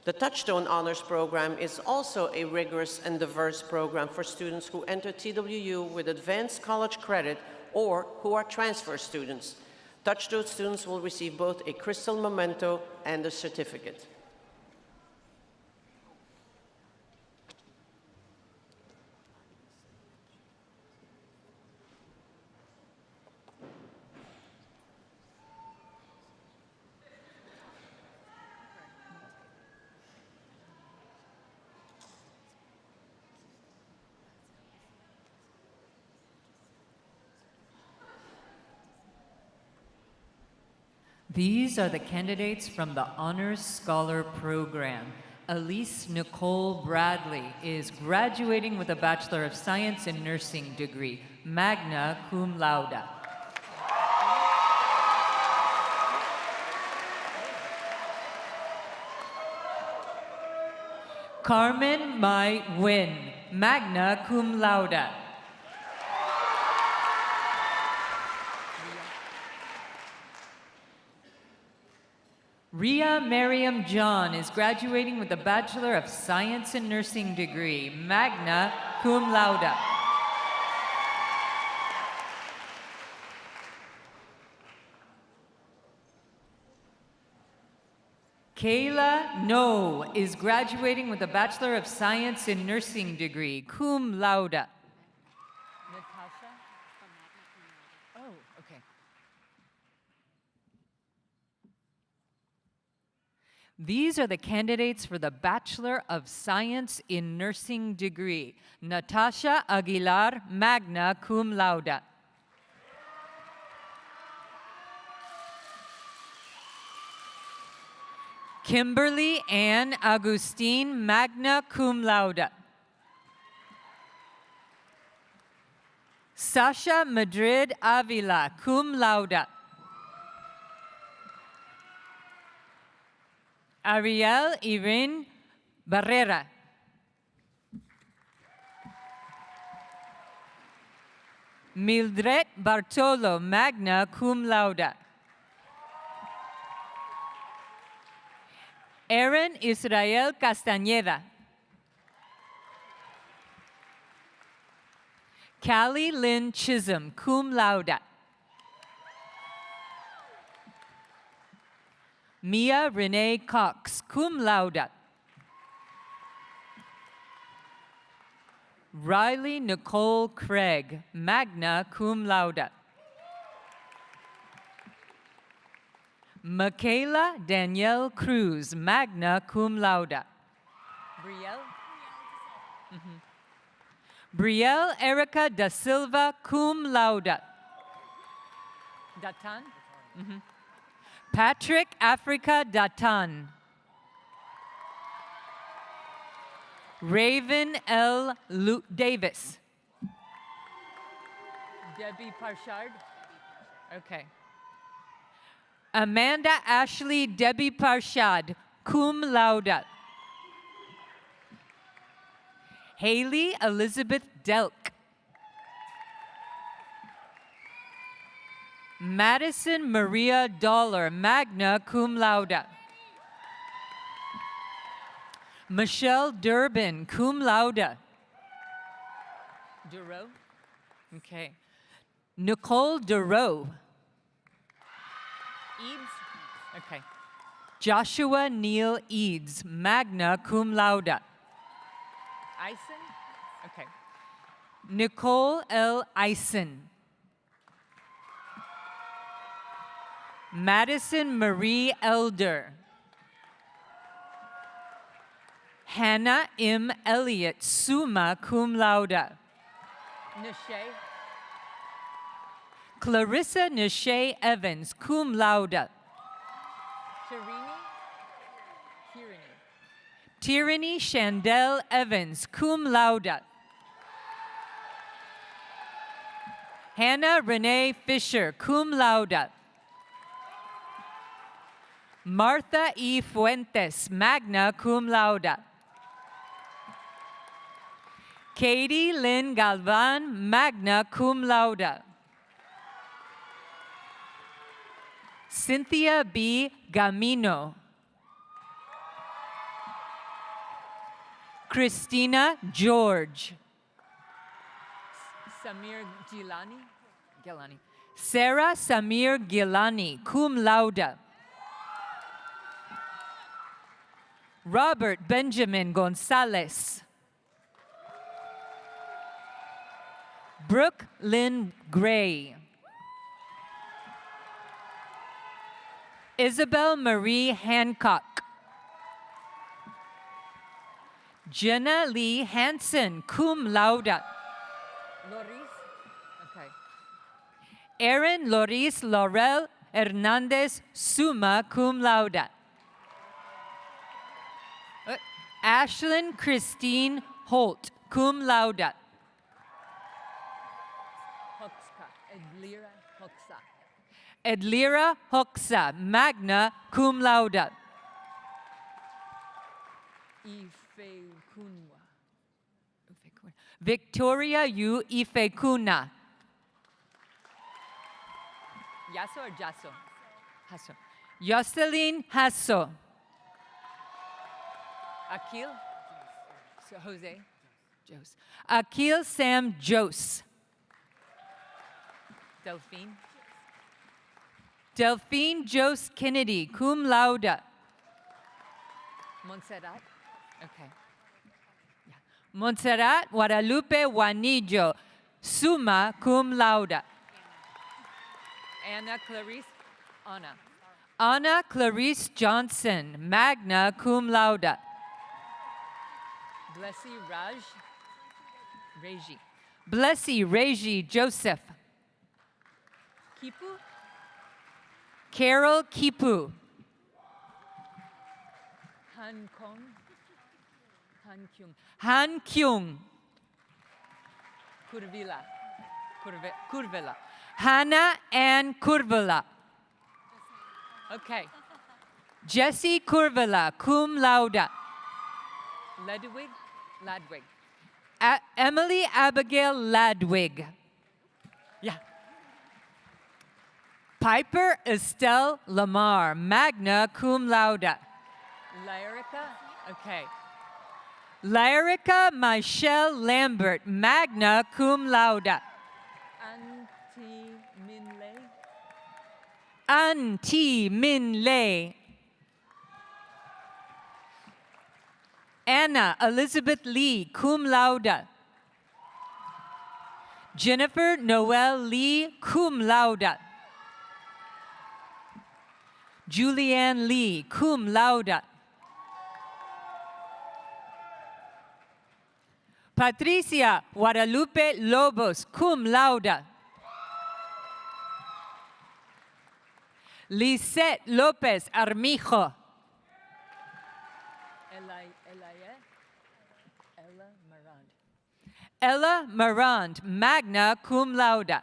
The Touchstone Honors Program is also a rigorous and diverse program for students who enter TWU with advanced college credit or who are transfer students. Touchstone students will receive both a crystal memento and a certificate.
These are the candidates from the Honors Scholar Program. Elise Nicole Bradley is graduating with a Bachelor of Science in Nursing degree, magna cum laude. Carmen Mai Win, magna cum laude. Ria Mariam John is graduating with a Bachelor of Science in Nursing degree, magna cum laude. Kayla No is graduating with a Bachelor of Science in Nursing degree, cum laude. Natasha? Oh, okay. These are the candidates for the Bachelor of Science in Nursing degree. Natasha Aguilar, magna cum laude. Kimberly Ann Agustin, magna cum laude. Sasha Madrid Avila, cum laude. Ariel Irene Barrera. Mildred Bartolo, magna cum laude. Aaron Israel Castañeda. Callie Lynn Chisholm, cum laude. Mia Renee Cox, cum laude. Riley Nicole Craig, magna cum laude. Michaela Danielle Cruz, magna cum laude. Brielle? Brielle Erica da Silva, cum laude. Datan? Patrick Africa Datan. Raven L. Davis. Debbie Parchard? Okay. Amanda Ashley Debbie Parshad, cum laude. Haley Elizabeth Delk. Madison Maria Dollar, magna cum laude. Michelle Durbin, cum laude. Duro? Okay. Nicole Duro. Eads? Okay. Joshua Neal Eads, magna cum laude. Eisen? Okay. Nicole L. Eisen. Madison Marie Elder. Hannah M. Elliott, summa cum laude. Nishay. Clarissa Nishay Evans, cum laude. Tyranny Chandel Evans, cum laude. Hannah Renee Fisher, cum laude. Martha E. Fuentes, magna cum laude. Katie Lynn Galvan, magna cum laude. Cynthia B. Gamino. Christina George. Samir Gilani. Sarah Samir Gilani, cum laude. Robert Benjamin Gonzalez. Brooke Lynn Gray. Isabel Marie Hancock. Jenna Lee Hansen, cum laude. Loris? Okay. Erin Loris Laurel Hernandez, summa cum laude. Ashlyn Christine Holt, cum laude. Edlira Hoxa, magna cum laude. Victoria U. Ifekuna. Yaso or Jaso? Hasso. Jocelyn Hasso. Akil? So Jose? Jose. Akil Sam Jose. Delphine? Delphine Jose Kennedy, cum laude. Montserrat? Okay. Yeah. Montserrat Guadalupe Juanillo, summa cum laude. Anna Clarice? Anna. Anna Clarice Johnson, magna cum laude. Blessy Reji. Blessy Reji Joseph. Kipu? Carol Kipu. Han Kyung. Kurvila. Hannah Ann Kurvila. Okay. Jessie Kurvila, cum laude. Ladwig. Emily Abigail Ladwig. Yeah. Piper Estelle Lamar, magna cum laude. Lyrica? Okay. Lyrica Michelle Lambert, magna cum laude. Auntie Min Lei. Anna Elizabeth Lee, cum laude. Jennifer Noel Lee, cum laude. Julianne Lee, cum laude. Patricia Guadalupe Lobos, cum laude. Lisette Lopez Armijo. Ella Marand, magna cum laude.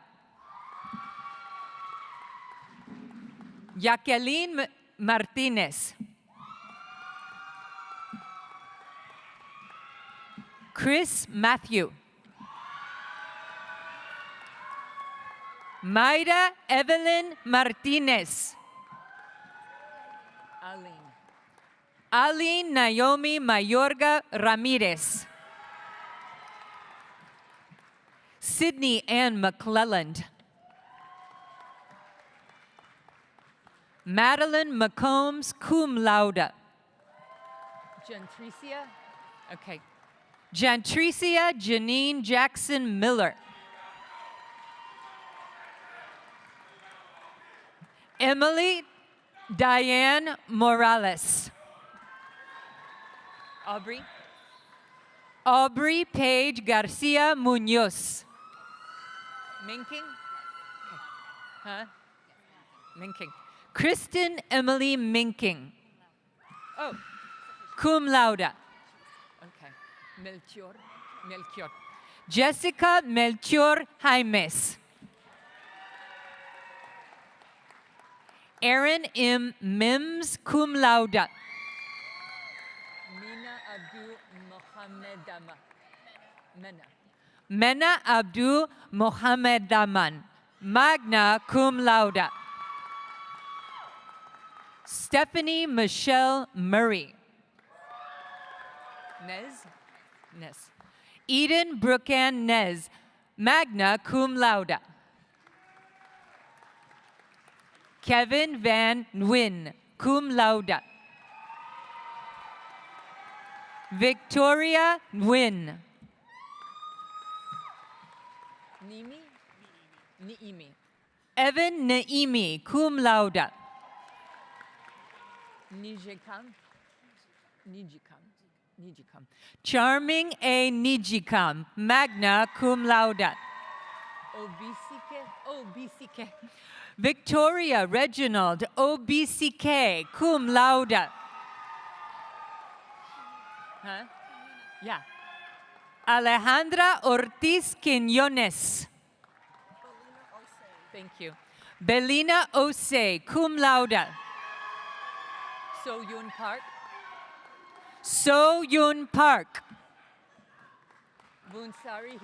Jacqueline Martinez. Chris Matthew. Mayra Evelyn Martinez. Aline Naomi Mayorga Ramirez. Sydney Ann McClelland. Madeline McCombs, cum laude. Jantricia? Okay. Jantricia Janine Jackson Miller. Emily Diane Morales. Aubrey? Aubrey Paige Garcia Munoz. Minking? Okay. Huh? Minking. Kristen Emily Minking. Oh, cum laude. Okay. Melchior. Jessica Melchior Jaimes. Aaron M. Mims, cum laude. Mina Abdul Mohammedaman. Mena Abdul Mohammedaman, magna cum laude. Stephanie Michelle Murray. Nez. Eden Brookann Nez, magna cum laude. Kevin Van Nguyen, cum laude. Victoria Nguyen. Niimi. Evan Naimi, cum laude. Nijikam. Charming A. Nijikam, magna cum laude. Obisike. Victoria Reginald, OBCK, cum laude. Huh? Yeah. Alejandra Ortiz Quiñones. Thank you. Belina Ose, cum laude. So Yun Park. Bunsari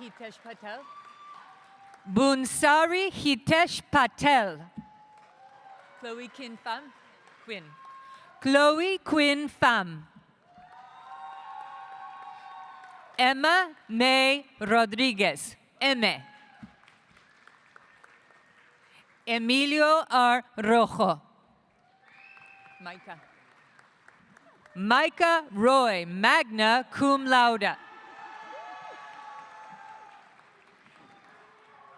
Hitesh Patel. Chloe Quinn Pham. Emma May Rodriguez. Eme. Emilio R. Rojo. Micah Roy, magna cum laude.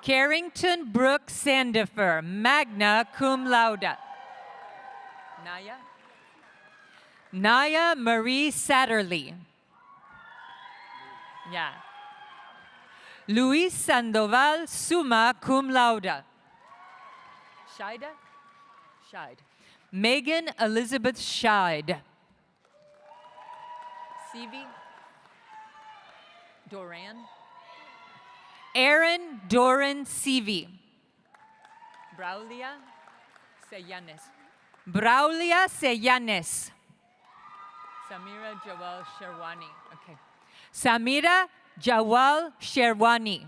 Carrington Brooke Sandifer, magna cum laude. Naya Marie Satterley. Yeah. Luis Sandoval, summa cum laude. Scheid. Megan Elizabeth Scheid. Sivi. Doran. Aaron Doran Sivi. Braulia Seyanes. Samira Jawal Sherwani. Okay. Samira Jawal Sherwani.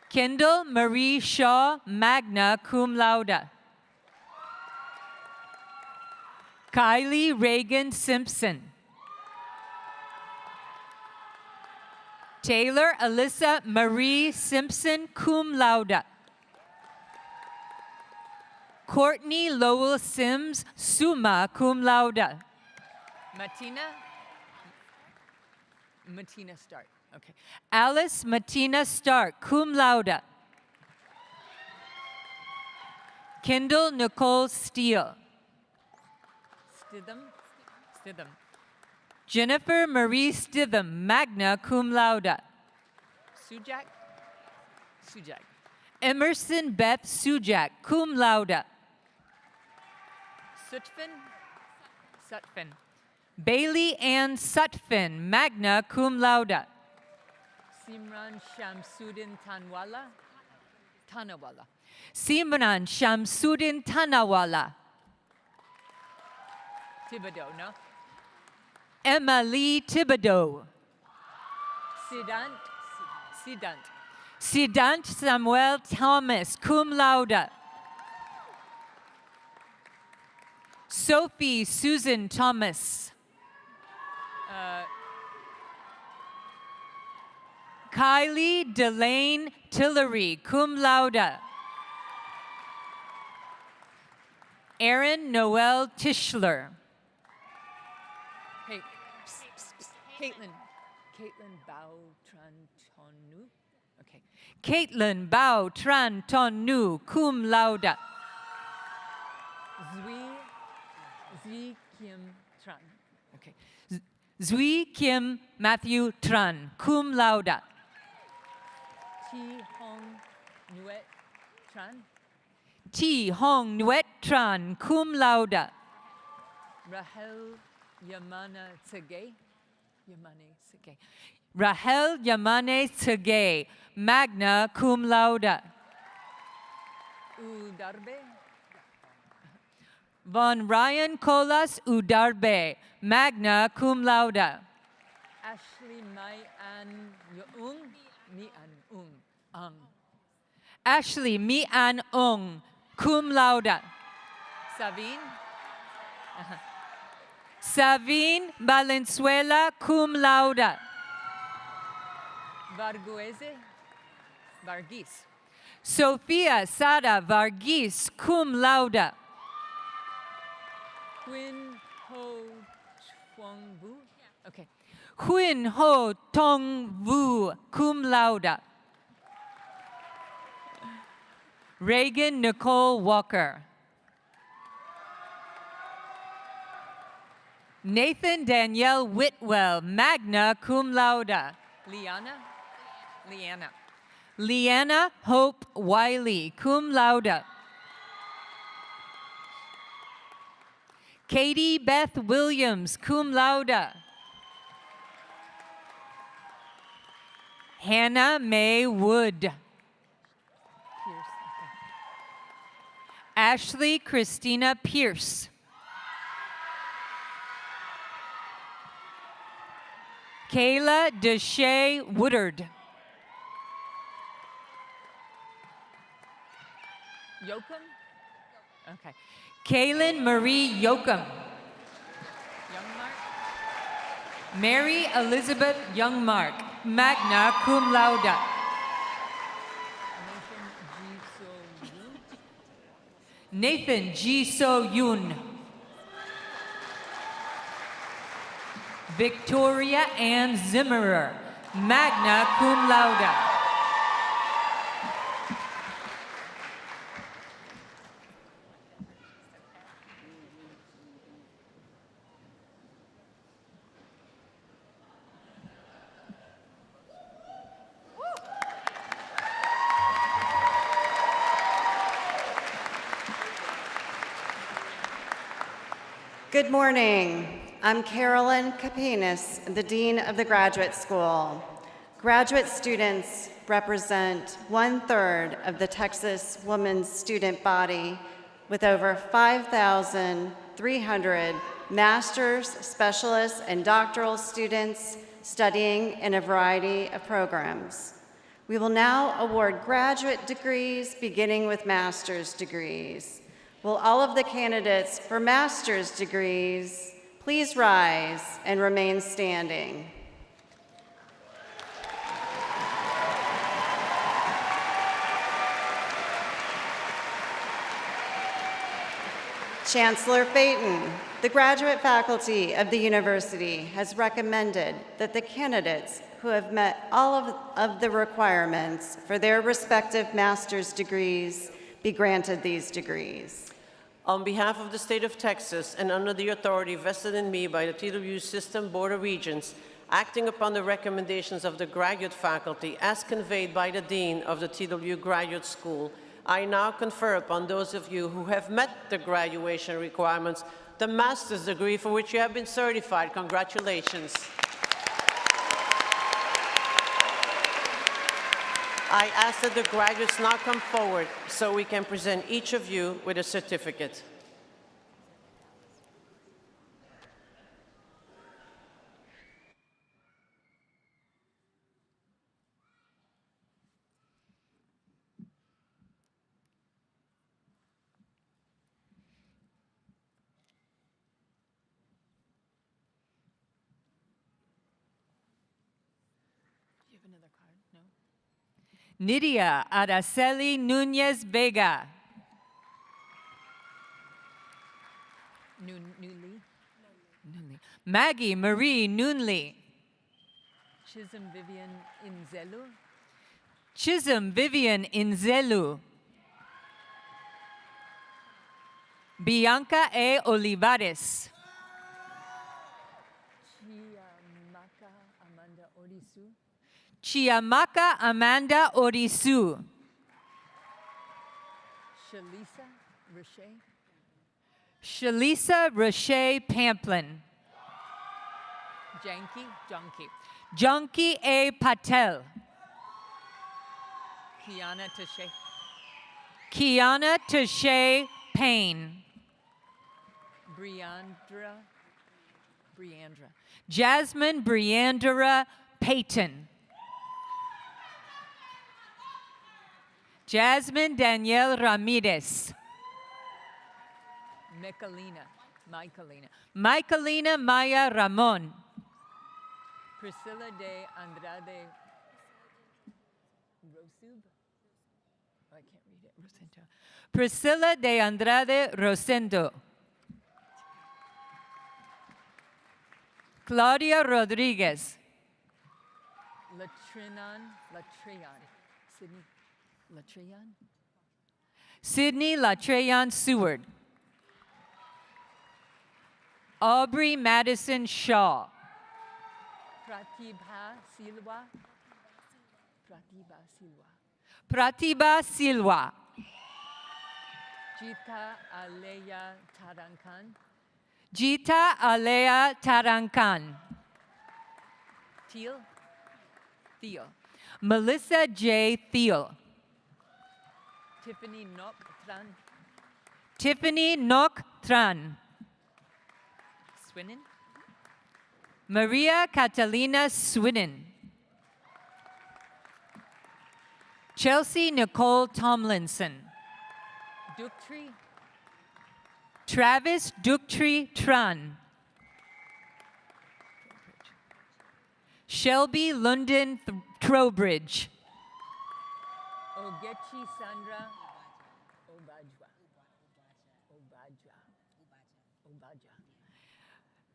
Kendall Marie Shaw, magna cum laude. Kylie Reagan Simpson. Taylor Alyssa Marie Simpson, cum laude. Courtney Lowell Sims, summa cum laude. Matina Stark. Okay. Alice Matina Stark, cum laude. Kendall Nicole Steele. Stitham. Jennifer Marie Stitham, magna cum laude. Sujak. Emerson Beth Sujak, cum laude. Sutphin. Bailey Ann Sutphin, magna cum laude. Simran Shamsuddin Tanawala. Simran Shamsuddin Tanawala. Thibodeau, no? Emma Lee Thibodeau. Sidant Samuel Thomas, cum laude. Sophie Susan Thomas. Kylie Delane Tillery, cum laude. Aaron Noel Tischler. Hey, Caitlin. Caitlin Bao-Tran-Ton-Nu. Okay. Caitlin Bao-Tran-Ton-Nu, cum laude. Zui Kim Tran. Okay. Zui Kim Matthew Tran, cum laude. Ti Hong Nuet Tran. Ti Hong Nuet Tran, cum laude. Rahel Yamana Tsegay. Yamane Tsegay. Rahel Yamane Tsegay, magna cum laude. Udarbe. Von Ryan Colas Udarbe, magna cum laude. Ashley Mai An Young. Mi An Ung. Ashley Mi An Ung, cum laude. Savine. Savine Valenzuela, cum laude. Varghese. Sophia Sada Varghese, cum laude. Huin Ho Tong Vu. Okay. Huin Ho Tong Vu, cum laude. Reagan Nicole Walker. Nathan Danielle Whitwell, magna cum laude. Leanna Hope Wiley, cum laude. Katie Beth Williams, cum laude. Hannah Mae Wood. Ashley Christina Pierce. Kayla Deshay Woodard. Yoakum? Okay. Kaylin Marie Yoakum. Mary Elizabeth Youngmark, magna cum laude. Nathan G. So Yoon. Victoria Ann Zimmerer, magna cum laude.
Good morning. I'm Carolyn Capinas, the Dean of the Graduate School. Graduate students represent 1/3 of the Texas women's student body with over 5,300 master's, specialist, and doctoral students studying in a variety of programs. We will now award graduate degrees, beginning with master's degrees. Will all of the candidates for master's degrees please rise and remain standing? Chancellor Phaeton, the graduate faculty of the university has recommended that the candidates who have met all of the requirements for their respective master's degrees be granted these degrees.
On behalf of the state of Texas and under the authority vested in me by the TWU System Board of Regents, acting upon the recommendations of the graduate faculty as conveyed by the Dean of the TWU Graduate School, I now confer upon those of you who have met the graduation requirements the master's degree for which you have been certified. Congratulations. I ask that the graduates now come forward so we can present each of you with a certificate.
Nidia Araceli Nunez Vega. Nunley. Maggie Marie Nunley.
Chisholm Vivian Inzelu.
Chisholm Vivian Inzelu. Bianca A. Olivares.
Chiamaka Amanda Orisu.
Chiamaka Amanda Orisu.
Shalisa Roche.
Shalisa Roche Pamplin.
Janky.
Junkie A. Patel.
Kiana Tashe.
Kiana Tashay Payne.
Briandra.
Jasmine Briandra Payton. Jasmine Danielle Ramirez.
Michaelina.
Michaelina Maya Ramon.
Priscilla de Andrade Rosub. Oh, I can't read it.
Rosendo. Priscilla de Andrade Rosendo. Claudia Rodriguez.
Latrian.
Sydney Latreyan Seward. Aubrey Madison Shaw.
Pratibha Silva.
Pratibha Silva.
Jita Aleya Tarankan.
Jita Alea Tarankan.
Teal.
Melissa J. Thiel.
Tiffany Noktran.
Tiffany Nok Tran.
Swinnon.
Maria Catalina Swinnon. Chelsea Nicole Tomlinson.
Duktri.
Travis Duktri Tran. Shelby London Trowbridge.
Ogechi Sandra Obaja.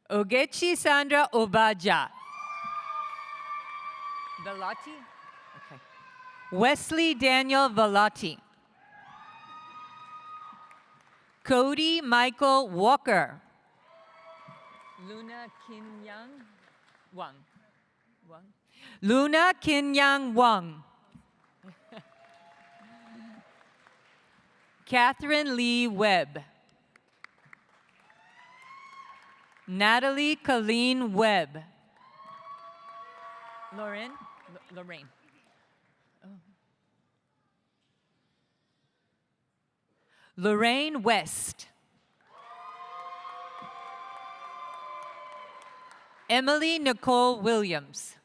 Ogechi Sandra Obaja.
Velati.
Okay. Wesley Daniel Velati. Cody Michael Walker.
Luna Kinyang Wang.
Luna Kinyang Wang. Catherine Lee Webb. Natalie Colleen Webb.
Lorraine.
Lorraine West. Emily Nicole Williams.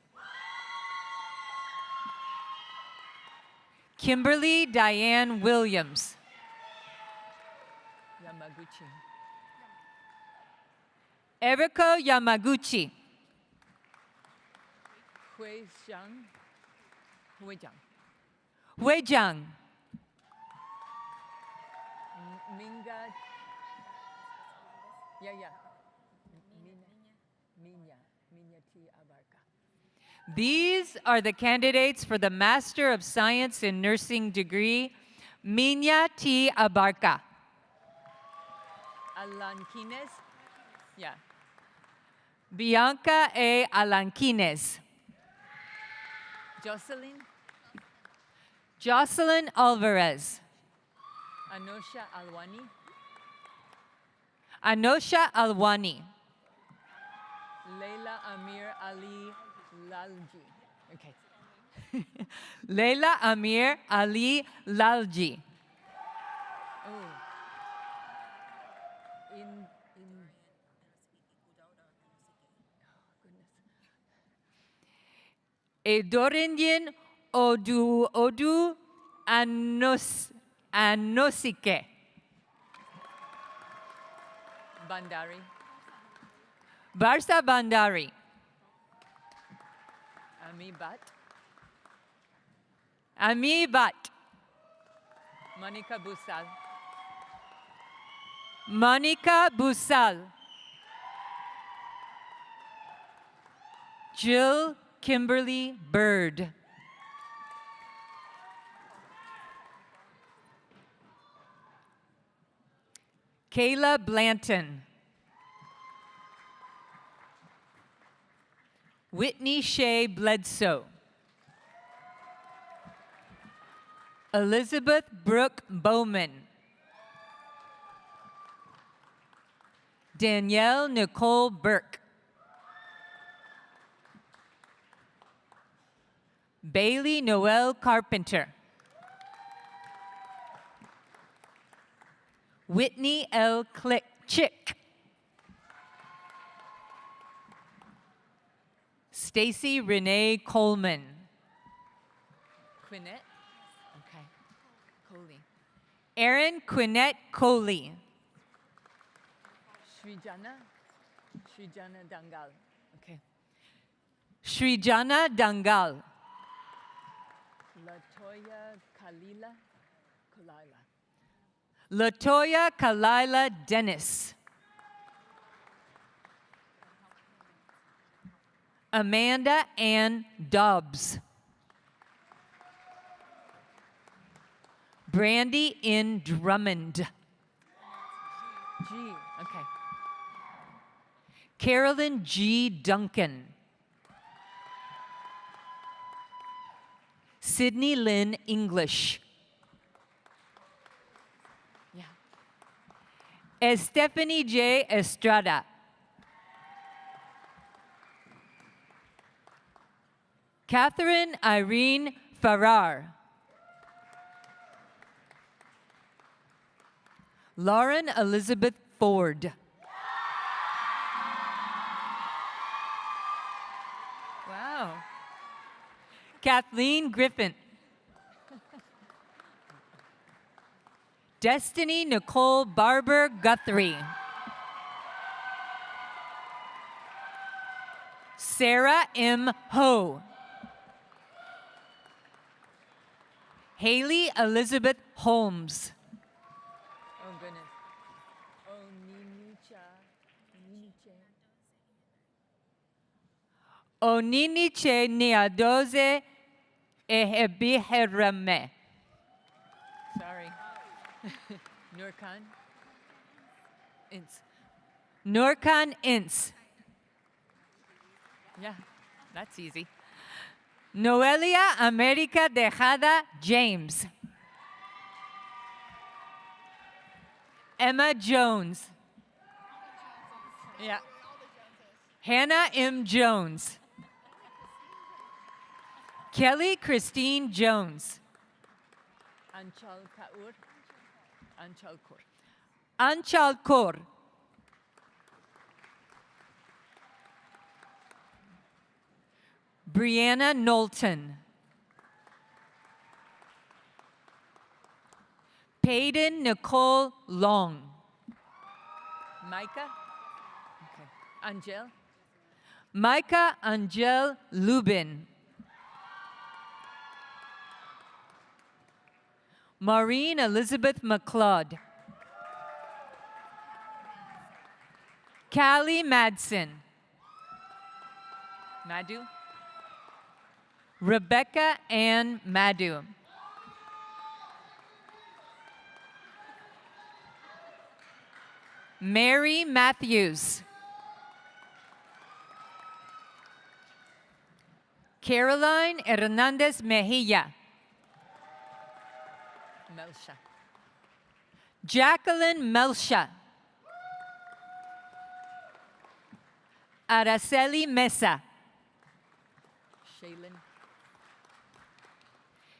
Kimberly Diane Williams.
Yamaguchi.
Eriko Yamaguchi. Huijang.
Minga. Minya T. Abarca.
These are the candidates for the Master of Science in Nursing degree, Minya T. Abarca.
Alanquines.
Bianca A. Alanquines. Jocelyn Alvarez.
Anosha Alwani.
Anosha Alwani.
Leila Amir Ali Lalji. Okay.
Leila Amir Ali Lalji. Edorindian Odu Anosike.
Bandari.
Barsa Bandari.
Ami Bat.
Ami Bhatt.
Monica Busal.
Monica Busal. Jill Kimberly Bird. Kayla Blanton. Whitney Shea Bledsoe. Elizabeth Brooke Bowman. Danielle Nicole Burke. Bailey Noel Carpenter. Whitney L. Chick. Stacy Renee Coleman.
Quinette. Okay. Coley.
Erin Quinette Coley.
Srijana. Srijana Dangal. Okay.
Srijana Dangal.
Latoya Kalila. Kalila.
Latoya Kalila Dennis. Amanda Ann Dobbs. Brandy N. Drummond.
G. Okay.
Carolyn G. Duncan. Sydney Lynn English.
Yeah.
Stephanie J. Estrada. Catherine Irene Farrar. Lauren Elizabeth Ford. Wow. Kathleen Griffin. Destiny Nicole Barber Guthrie. Sarah M. Ho. Haley Elizabeth Holmes.
Oh, goodness. Oh, Ninicha.
Oniniche Niadoze Ehebiherame.
Sorry. Nurkan. Ince.
Nurkan Ince.
Yeah, that's easy.
Noelia America Dejada James. Emma Jones.
Yeah.
Hannah M. Jones. Kelly Christine Jones.
Anchal Kaur. Anchal Kaur.
Anchal Kaur. Brianna Knowlton. Payden Nicole Long.
Micah. Okay. Angel.
Micah Angel Lubin. Maureen Elizabeth McLeod. Callie Madsen.
Madhu.
Rebecca Ann Madhu. Mary Matthews. Caroline Hernandez Mejia.
Melsha.
Jacqueline Melsha. Araceli Mesa.
Shaylin.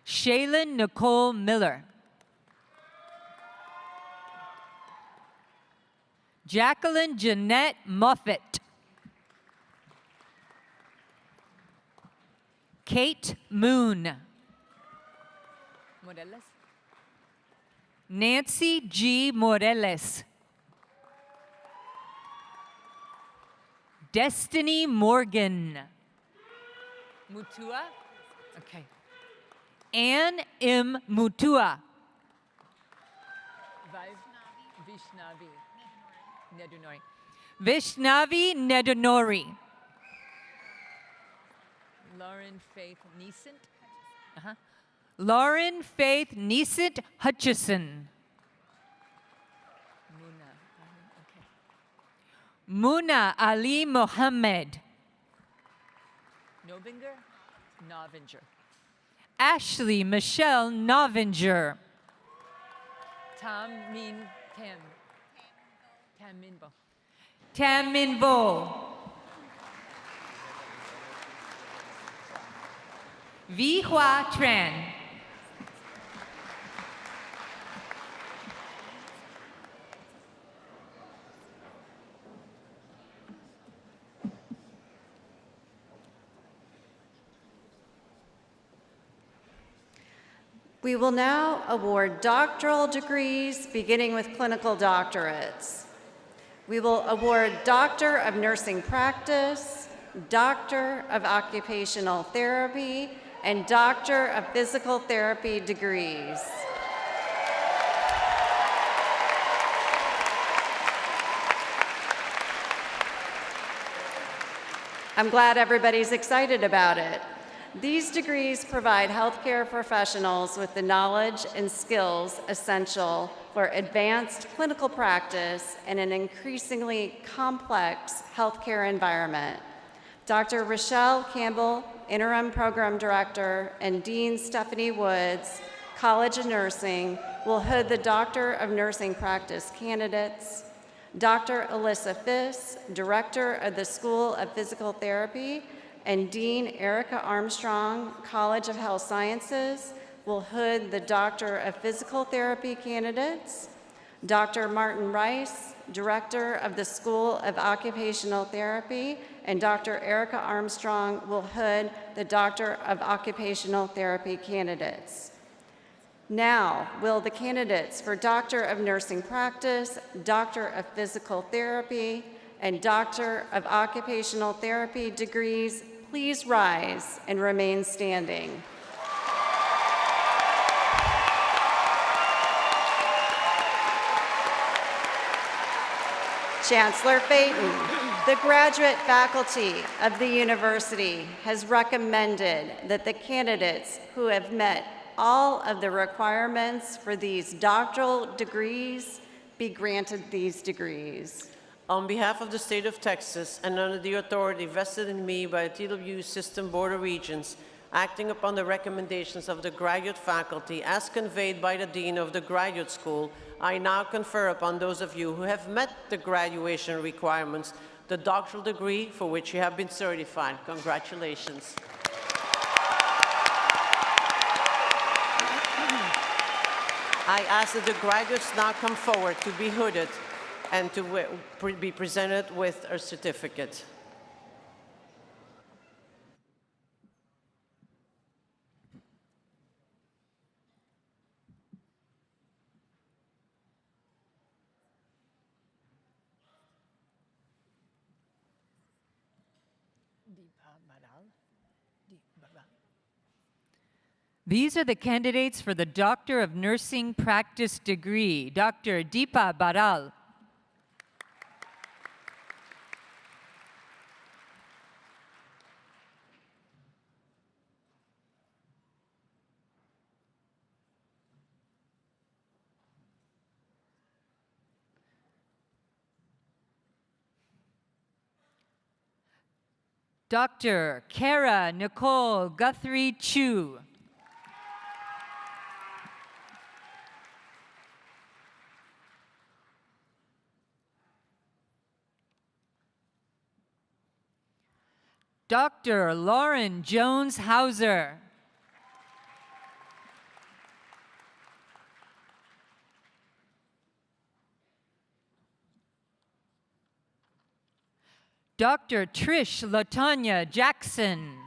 Shaylin Nicole Miller. Jacqueline Jeanette Moffett. Kate Moon.
Moreles.
Nancy G. Moreles. Destiny Morgan.
Mutua. Okay.
Ann M. Mutua.
Vishnavi Nedunori.
Vishnavi Nedunori.
Lauren Faith Neesant.
Lauren Faith Neesant Hutchison. Muna Ali Mohammed.
Nobinger. Novinger.
Ashley Michelle Novinger.
Tam Min Tem. Tam Minbo.
Tam Minvo. Vi Hua Tran.
We will now award doctoral degrees, beginning with clinical doctorates. We will award Doctor of Nursing Practice, Doctor of Occupational Therapy, and Doctor of Physical Therapy degrees. I'm glad everybody's excited about it. These degrees provide healthcare professionals with the knowledge and skills essential for advanced clinical practice in an increasingly complex healthcare environment. Dr. Rochelle Campbell, Interim Program Director, and Dean Stephanie Woods, College of Nursing, will hood the Doctor of Nursing Practice candidates. Dr. Alyssa Fiss, Director of the School of Physical Therapy, and Dean Erica Armstrong, College of Health Sciences, will hood the Doctor of Physical Therapy candidates. Dr. Martin Rice, Director of the School of Occupational Therapy, and Dr. Erica Armstrong will hood the Doctor of Occupational Therapy candidates. Now, will the candidates for Doctor of Nursing Practice, Doctor of Physical Therapy, and Doctor of Occupational Therapy degrees please rise and remain standing. Chancellor Phaeton, the graduate faculty of the university has recommended that the candidates who have met all of the requirements for these doctoral degrees be granted these degrees.
On behalf of the state of Texas and under the authority vested in me by the TWU System Board of Regents, acting upon the recommendations of the graduate faculty as conveyed by the Dean of the Graduate School, I now confer upon those of you who have met the graduation requirements the doctoral degree for which you have been certified. Congratulations. I ask that the graduates now come forward to be hooded and to be presented with a certificate.
These are the candidates for the Doctor of Nursing Practice degree. Dr. Deepa Baral. Dr. Kara Nicole Guthrie Chu. Dr. Lauren Jones Hauser. Dr. Trish Latanya Jackson.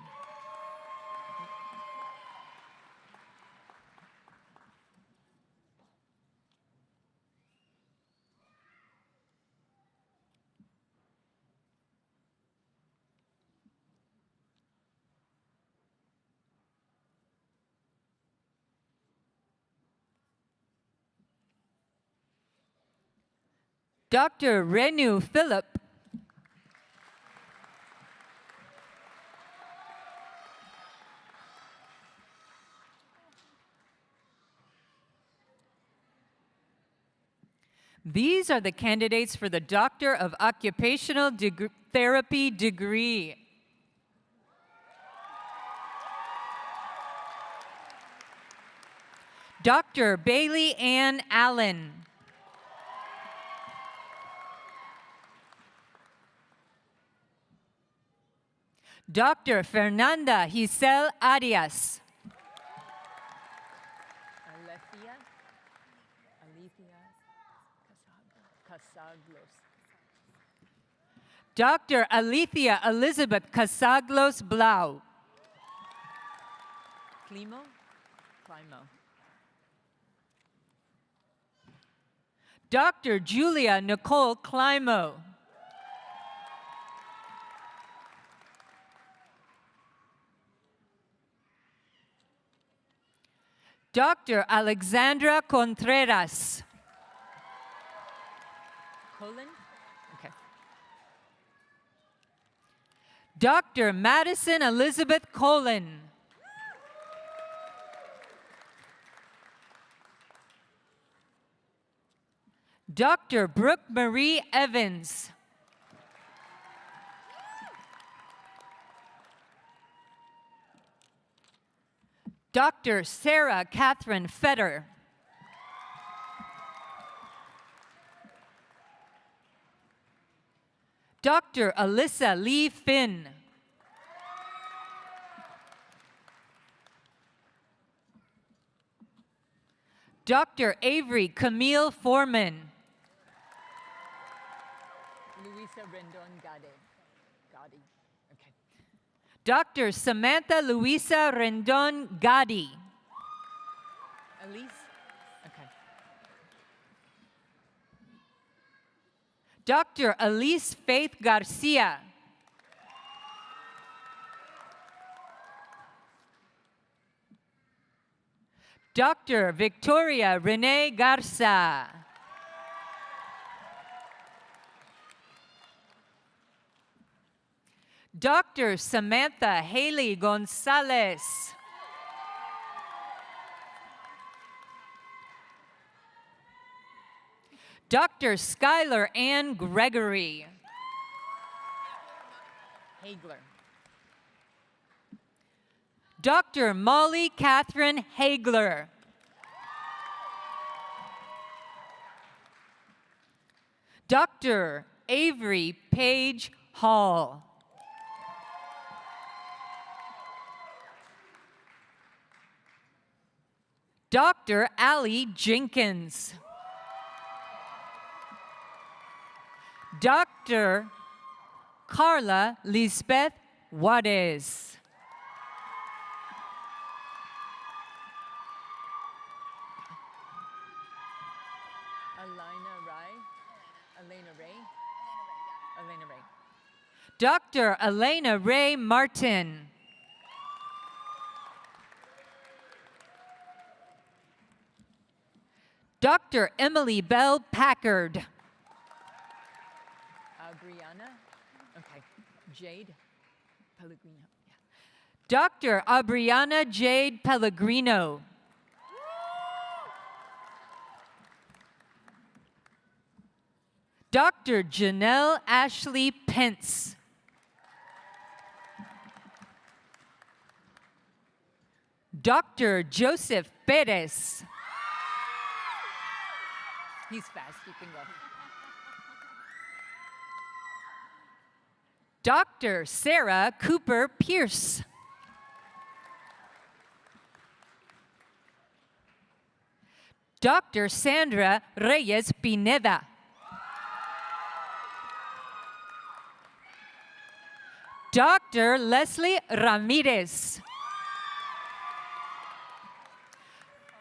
Dr. Renu Philip. These are the candidates for the Doctor of Occupational Therapy degree. Dr. Bailey Ann Allen. Dr. Fernanda Giselle Arias.
Alethea Casaglos.
Dr. Alethea Elizabeth Casaglos Blau.
Climo.
Dr. Julia Nicole Climo. Dr. Alexandra Contreras.
Colon. Okay.
Dr. Madison Elizabeth Colon. Dr. Brooke Marie Evans. Dr. Sarah Catherine Fetter. Dr. Alyssa Lee Finn. Dr. Avery Camille Foreman.
Luisa Rendon Gadi. Okay.
Dr. Samantha Luisa Rendon Gadi.
Elise. Okay.
Dr. Elise Faith Garcia. Dr. Victoria Renee Garza. Dr. Samantha Haley Gonzalez. Dr. Skylar Ann Gregory.
Hagler.
Dr. Molly Catherine Hagler. Dr. Avery Page Hall. Dr. Allie Jenkins. Dr. Carla Lisbeth Juarez.
Elena Ray.
Dr. Elena Ray Martin. Dr. Emily Bell Packard.
Brianna. Okay. Jade Pellegrino. Yeah.
Dr. Abriana Jade Pellegrino. Dr. Janelle Ashley Pence. Dr. Joseph Perez.
He's fast. You can go.
Dr. Sarah Cooper Pierce. Dr. Sandra Reyes Pineda. Dr. Leslie Ramirez.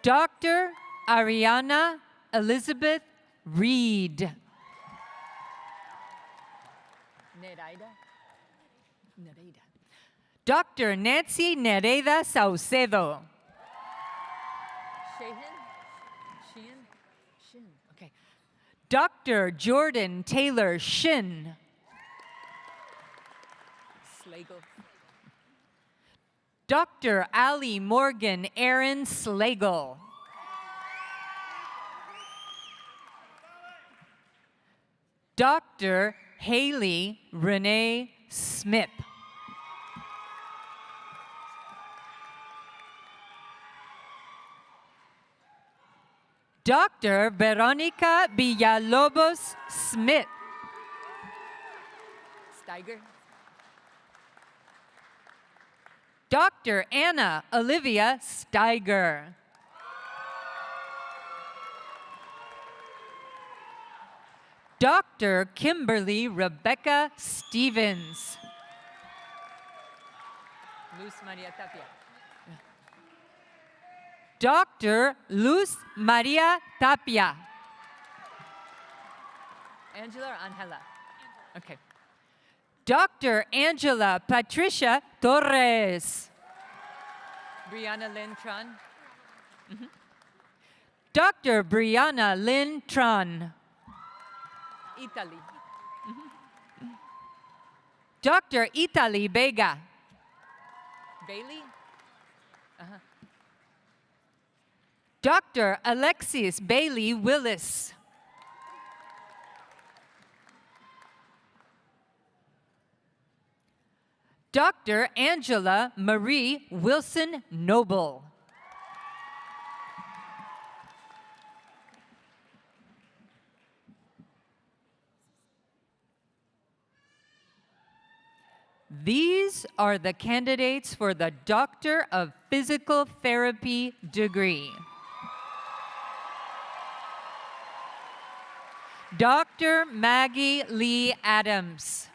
Dr. Ariana Elizabeth Reed.
Nereida.
Dr. Nancy Nereida Saucedo.
Shin. Okay.
Dr. Dr. Jordan Taylor Shin.
Slagle.
Dr. Ali Morgan Aaron Slagle. Dr. Haley Renee Smith. Dr. Veronica Villalobos Smith.
Steiger.
Dr. Anna Olivia Steiger. Dr. Kimberly Rebecca Stevens.
Luz Maria Tapia.
Dr. Luz Maria Tapia.
Angela or Angela? Okay.
Dr. Angela Patricia Torres.
Brianna Lynn Tron.
Dr. Brianna Lynn Tron.
Italy.
Dr. Italy Vega.
Bailey.
Dr. Alexis Bailey Willis. Dr. Angela Marie Wilson Noble. These are the candidates for the Doctor of Physical Therapy degree. Dr. Maggie Lee Adams.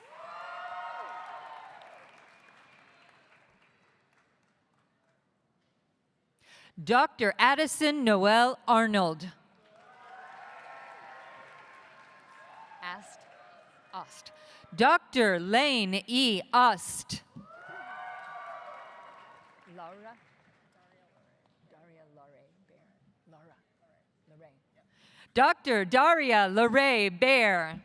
Dr. Addison Noel Arnold. Ost. Dr. Lane E. Ost.
Laura. Daria Lorraine Bear. Laura. Lorraine.
Dr. Daria Lorraine Bear.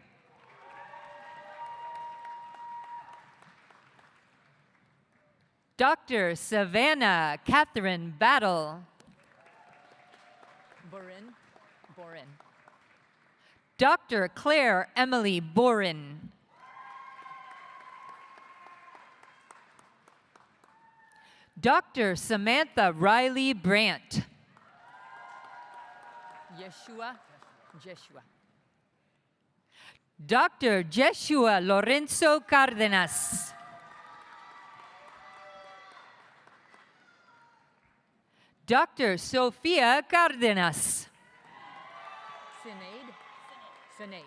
Dr. Savannah Catherine Battle.
Borin.
Dr. Claire Emily Boren. Dr. Samantha Riley Brandt.
Jeshua.
Dr. Jeshua Lorenzo Cardenas. Dr. Sofia Cardenas.
Sinead.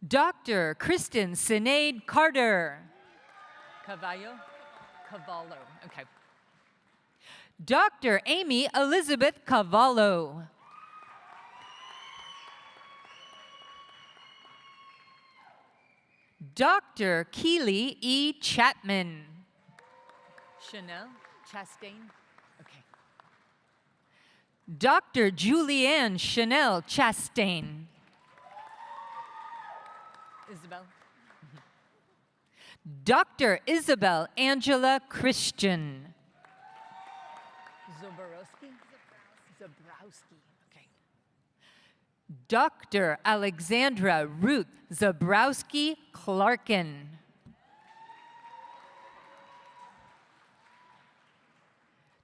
Dr. Kristen Sinead Carter.
Cavallo. Okay.
Dr. Amy Elizabeth Cavallo. Dr. Keely E. Chapman.
Chanel. Chastain. Okay.
Dr. Julianne Chanel Chastain.
Isabel.
Dr. Isabel Angela Christian.
Zabrowski. Okay.
Dr. Alexandra Ruth Zabrowski Clarkin.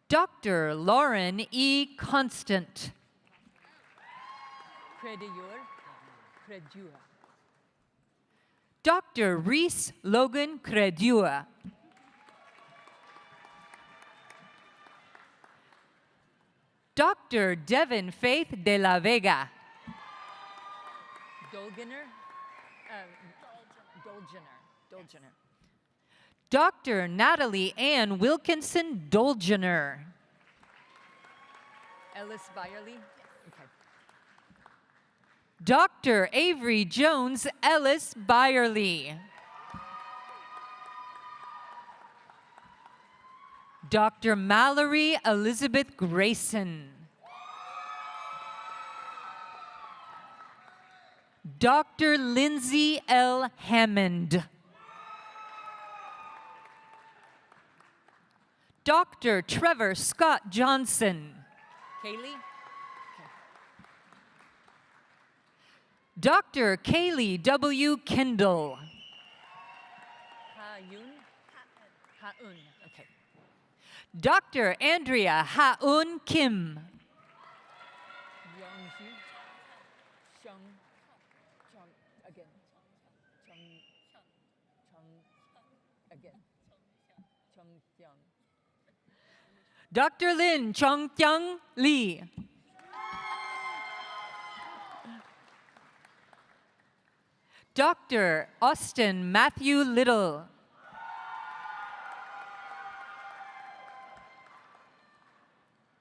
Dr. Lauren E. Constant.
Credua.
Dr. Reese Logan Credua. Dr. Devin Faith de la Vega.
Dolgener.
Dr. Natalie Ann Wilkinson Dolgener.
Ellis Byerly. Okay.
Dr. Avery Jones Ellis Byerly. Dr. Mallory Elizabeth Grayson. Dr. Lindsay L. Hammond. Dr. Trevor Scott Johnson.
Kaylee?
Dr. Kaylee W. Kendall.
Ha-yun? Ha-un. Okay.
Dr. Andrea Ha-un Kim.
Young-hyu? Chung. Chung. Again. Chung. Chung. Again. Chung-kyung.
Dr. Lin Chong-kyung Lee. Dr. Austin Matthew Little.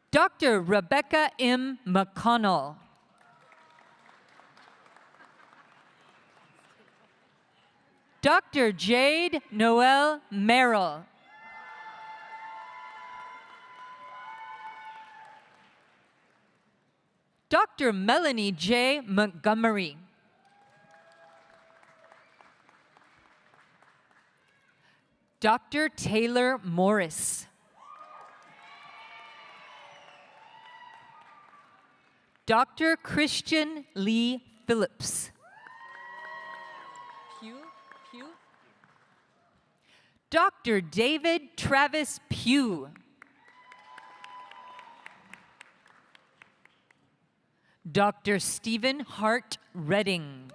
Dr. Rebecca M. McConnell. Dr. Jade Noel Merrill. Dr. Melanie J. Montgomery. Dr. Taylor Morris. Dr. Christian Lee Phillips.
Pew? Pew?
Dr. David Travis Pugh. Dr. Stephen Hart Redding.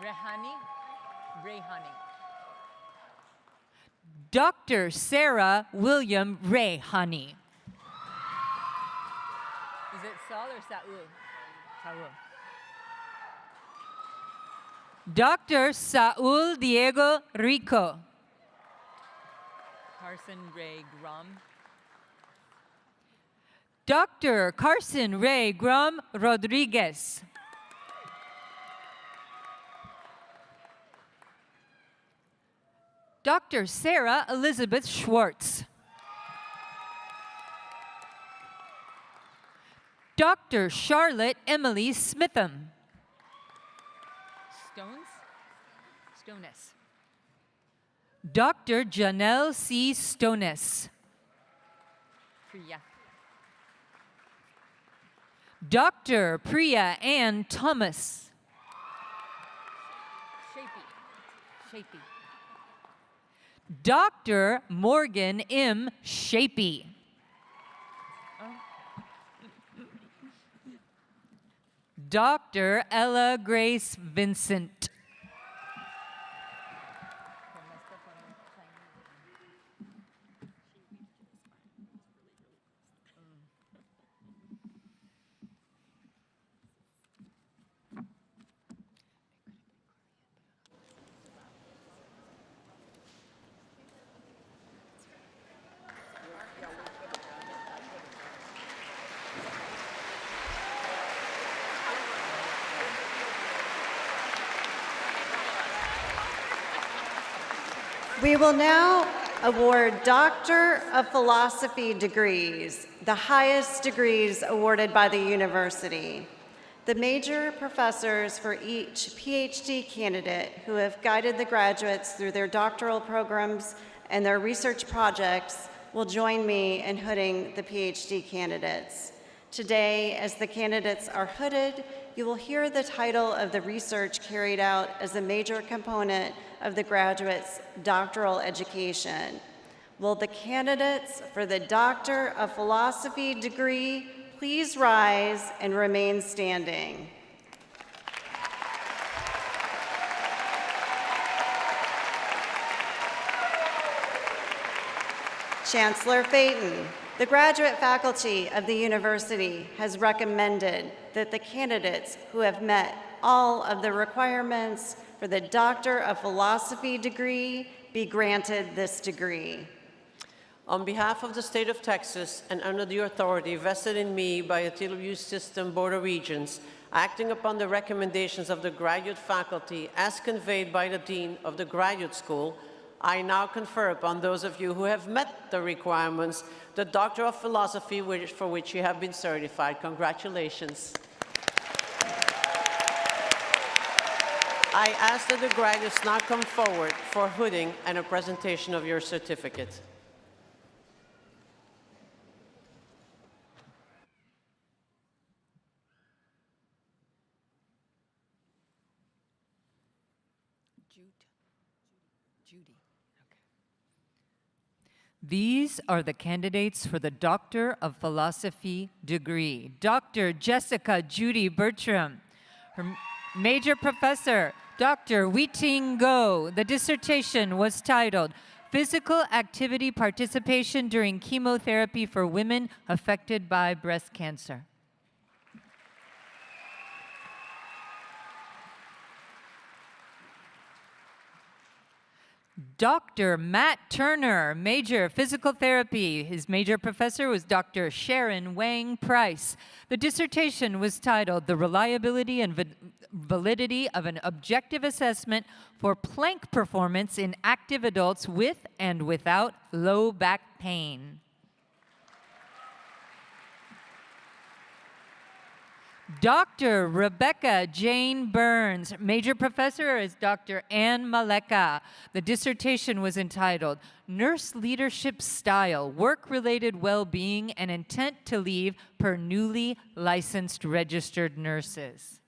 Rehani? Rehani.
Dr. Sarah William Ray Honey.
Is it Saul or Saul? Saul.
Dr. Saul Diego Rico.
Carson Ray Grum.
Dr. Carson Ray Grum Rodriguez. Dr. Sarah Elizabeth Schwartz. Dr. Charlotte Emily Smitham.
Stones? Stones.
Dr. Janelle C. Stones.
Priya.
Dr. Priya Ann Thomas.
Shapey. Shapey.
Dr. Morgan M. Shapey. Dr. Ella Grace Vincent.
We will now award Doctor of Philosophy degrees, the highest degrees awarded by the university. The major professors for each PhD candidate who have guided the graduates through their doctoral programs and their research projects will join me in hooding the PhD candidates. Today, as the candidates are hooded, you will hear the title of the research carried out as a major component of the graduate's doctoral education. Will the candidates for the Doctor of Philosophy degree please rise and remain standing? Chancellor Phaeton, the graduate faculty of the university has recommended that the candidates who have met all of the requirements for the Doctor of Philosophy degree be granted this degree.
On behalf of the state of Texas and under the authority vested in me by the TWU System Board of Regents, acting upon the recommendations of the graduate faculty as conveyed by the Dean of the Graduate School, I now confer upon those of you who have met the requirements the Doctor of Philosophy for which you have been certified. Congratulations. I ask that the graduates now come forward for hooding and a presentation of your certificate.
Judy. Okay.
These are the candidates for the Doctor of Philosophy degree. Dr. Jessica Judy Bertram. Her major professor, Dr. Wei-Ting Go. The dissertation was titled, Physical Activity Participation During Chemotherapy for Women Affected by Breast Cancer. Dr. Matt Turner, major physical therapy. His major professor was Dr. Sharon Wang Price. The dissertation was titled, The Reliability and Validity of an Objective Assessment for Plank Performance in Active Adults with and Without Low Back Pain. Dr. Rebecca Jane Burns, major professor is Dr. Ann Maleka. The dissertation was entitled, Nurse Leadership Style, Work-Related Well-Being and Intent to Leave per Newly Licensed Registered Nurses.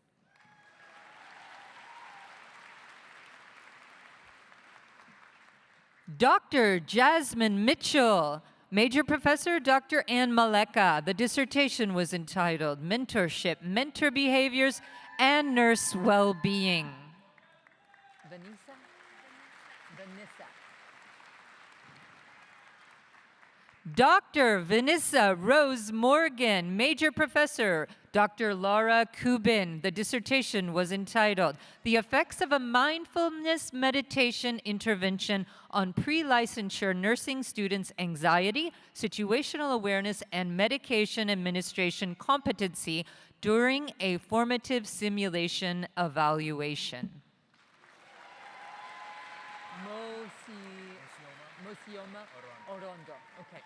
Dr. Jasmine Mitchell, major professor, Dr. Ann Maleka. The dissertation was entitled Mentorship, Mentor Behaviors, and Nurse Well-Being.
Vanessa.
Dr. Vanessa Rose Morgan, major professor, Dr. Laura Kubin. The dissertation was entitled The Effects of a Mindfulness Meditation Intervention on Pre-Licensure Nursing Students' Anxiety, Situational Awareness, and Medication Administration Competency during a Formative Simulation Evaluation.
Mosioma Orondo. Okay.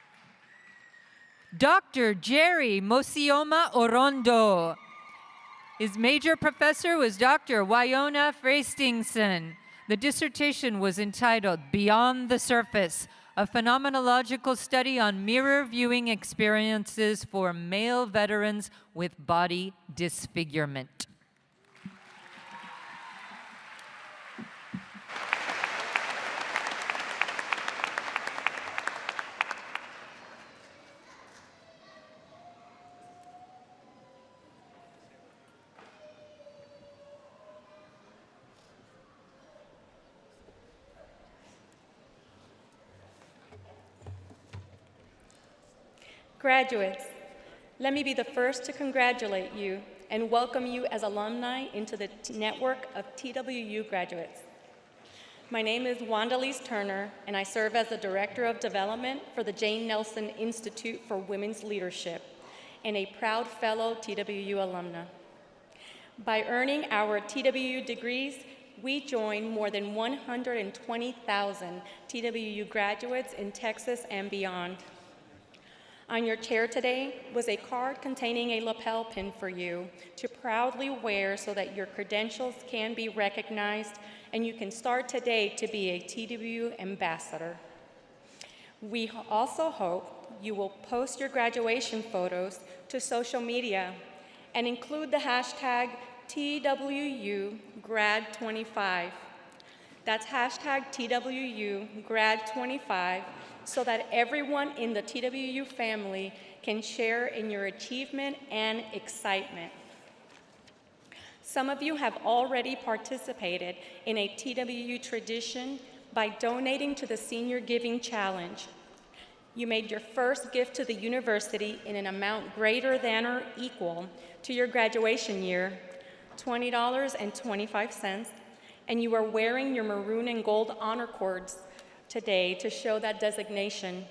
Dr. Jerry Mosioma Orondo. His major professor was Dr. Wyona Freistingson. The dissertation was entitled Beyond the Surface, a phenomenological study on mirror viewing experiences for male veterans with body disfigurement.
Graduates, let me be the first to congratulate you and welcome you as alumni into the network of TWU graduates. My name is Wandalise Turner, and I serve as the Director of Development for the Jane Nelson Institute for Women's Leadership and a proud fellow TWU alumna. By earning our TWU degrees, we join more than 120,000 TWU graduates in Texas and beyond. On your chair today was a card containing a lapel pin for you to proudly wear so that your credentials can be recognized and you can start today to be a TWU ambassador. We also hope you will post your graduation photos to social media and include the hashtag TWU Grad25. That's hashtag TWU Grad25 so that everyone in the TWU family can share in your achievement and excitement. Some of you have already participated in a TWU tradition by donating to the Senior Giving Challenge. You made your first gift to the university in an amount greater than or equal to your graduation year, $20.25, and you are wearing your maroon and gold honor cords today to show that designation.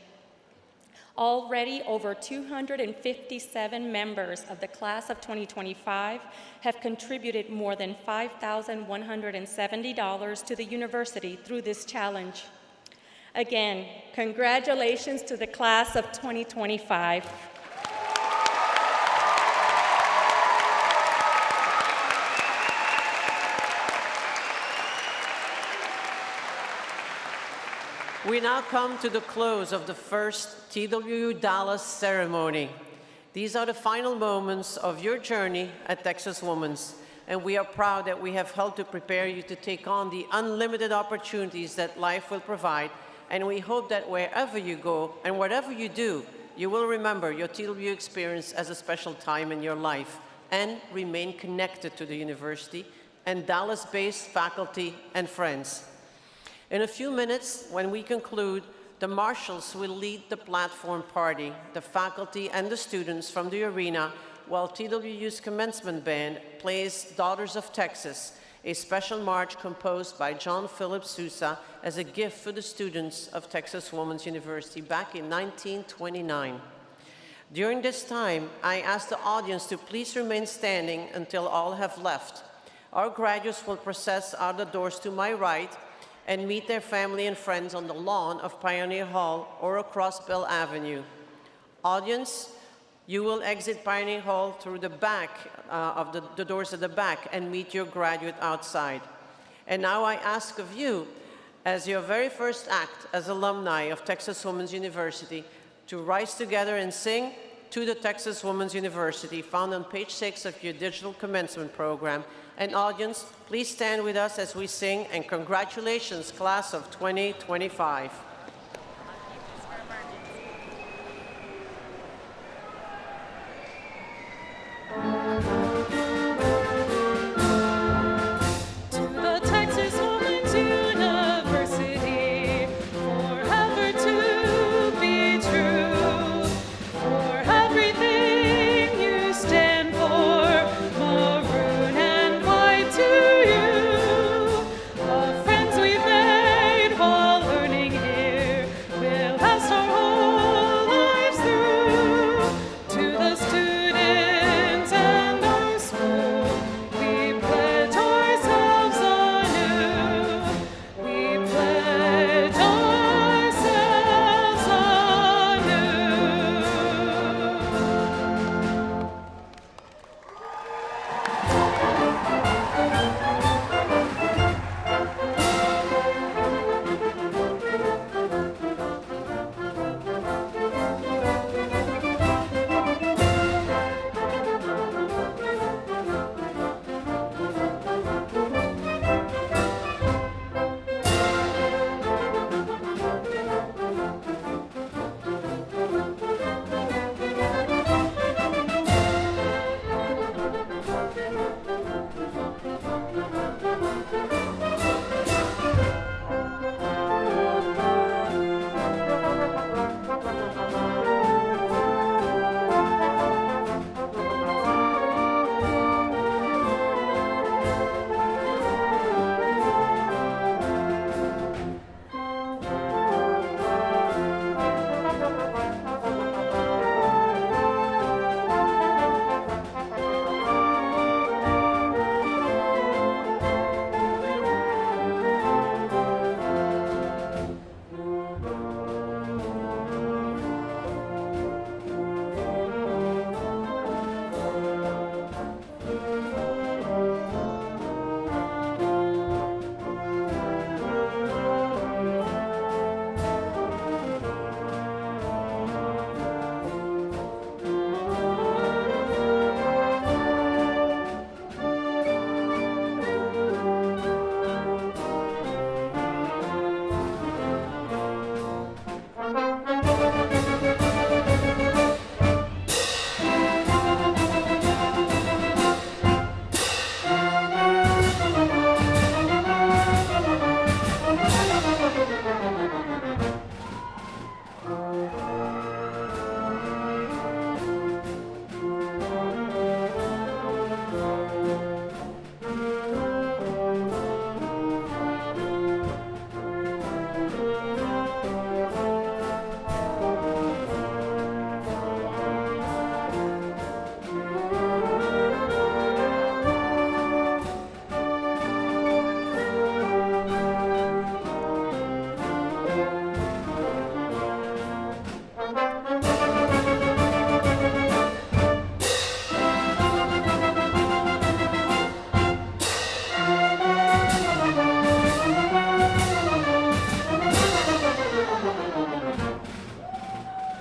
Already over 257 members of the class of 2025 have contributed more than $5,170 to the university through this challenge. Again, congratulations to the class of 2025.
We now come to the close of the first TWU Dallas ceremony. These are the final moments of your journey at Texas Women's, and we are proud that we have helped to prepare you to take on the unlimited opportunities that life will provide, and we hope that wherever you go and whatever you do, you will remember your TWU experience as a special time in your life and remain connected to the university and Dallas-based faculty and friends. In a few minutes, when we conclude, the marshals will lead the platform party, the faculty and the students from the arena, while TWU's commencement band plays Daughters of Texas, a special march composed by John Philip Sousa as a gift for the students of Texas Women's University back in 1929. During this time, I ask the audience to please remain standing until all have left. Our graduates will process out the doors to my right and meet their family and friends on the lawn of Pioneer Hall or across Bell Avenue. Audience, you will exit Pioneer Hall through the back of the doors at the back and meet your graduate outside. And now I ask of you, as your very first act as alumni of Texas Women's University, to rise together and sing To the Texas Women's University, found on page 6 of your digital commencement program. And audience, please stand with us as we sing, and congratulations, class of 2025.
Friends we've made while learning here.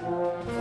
Thank you.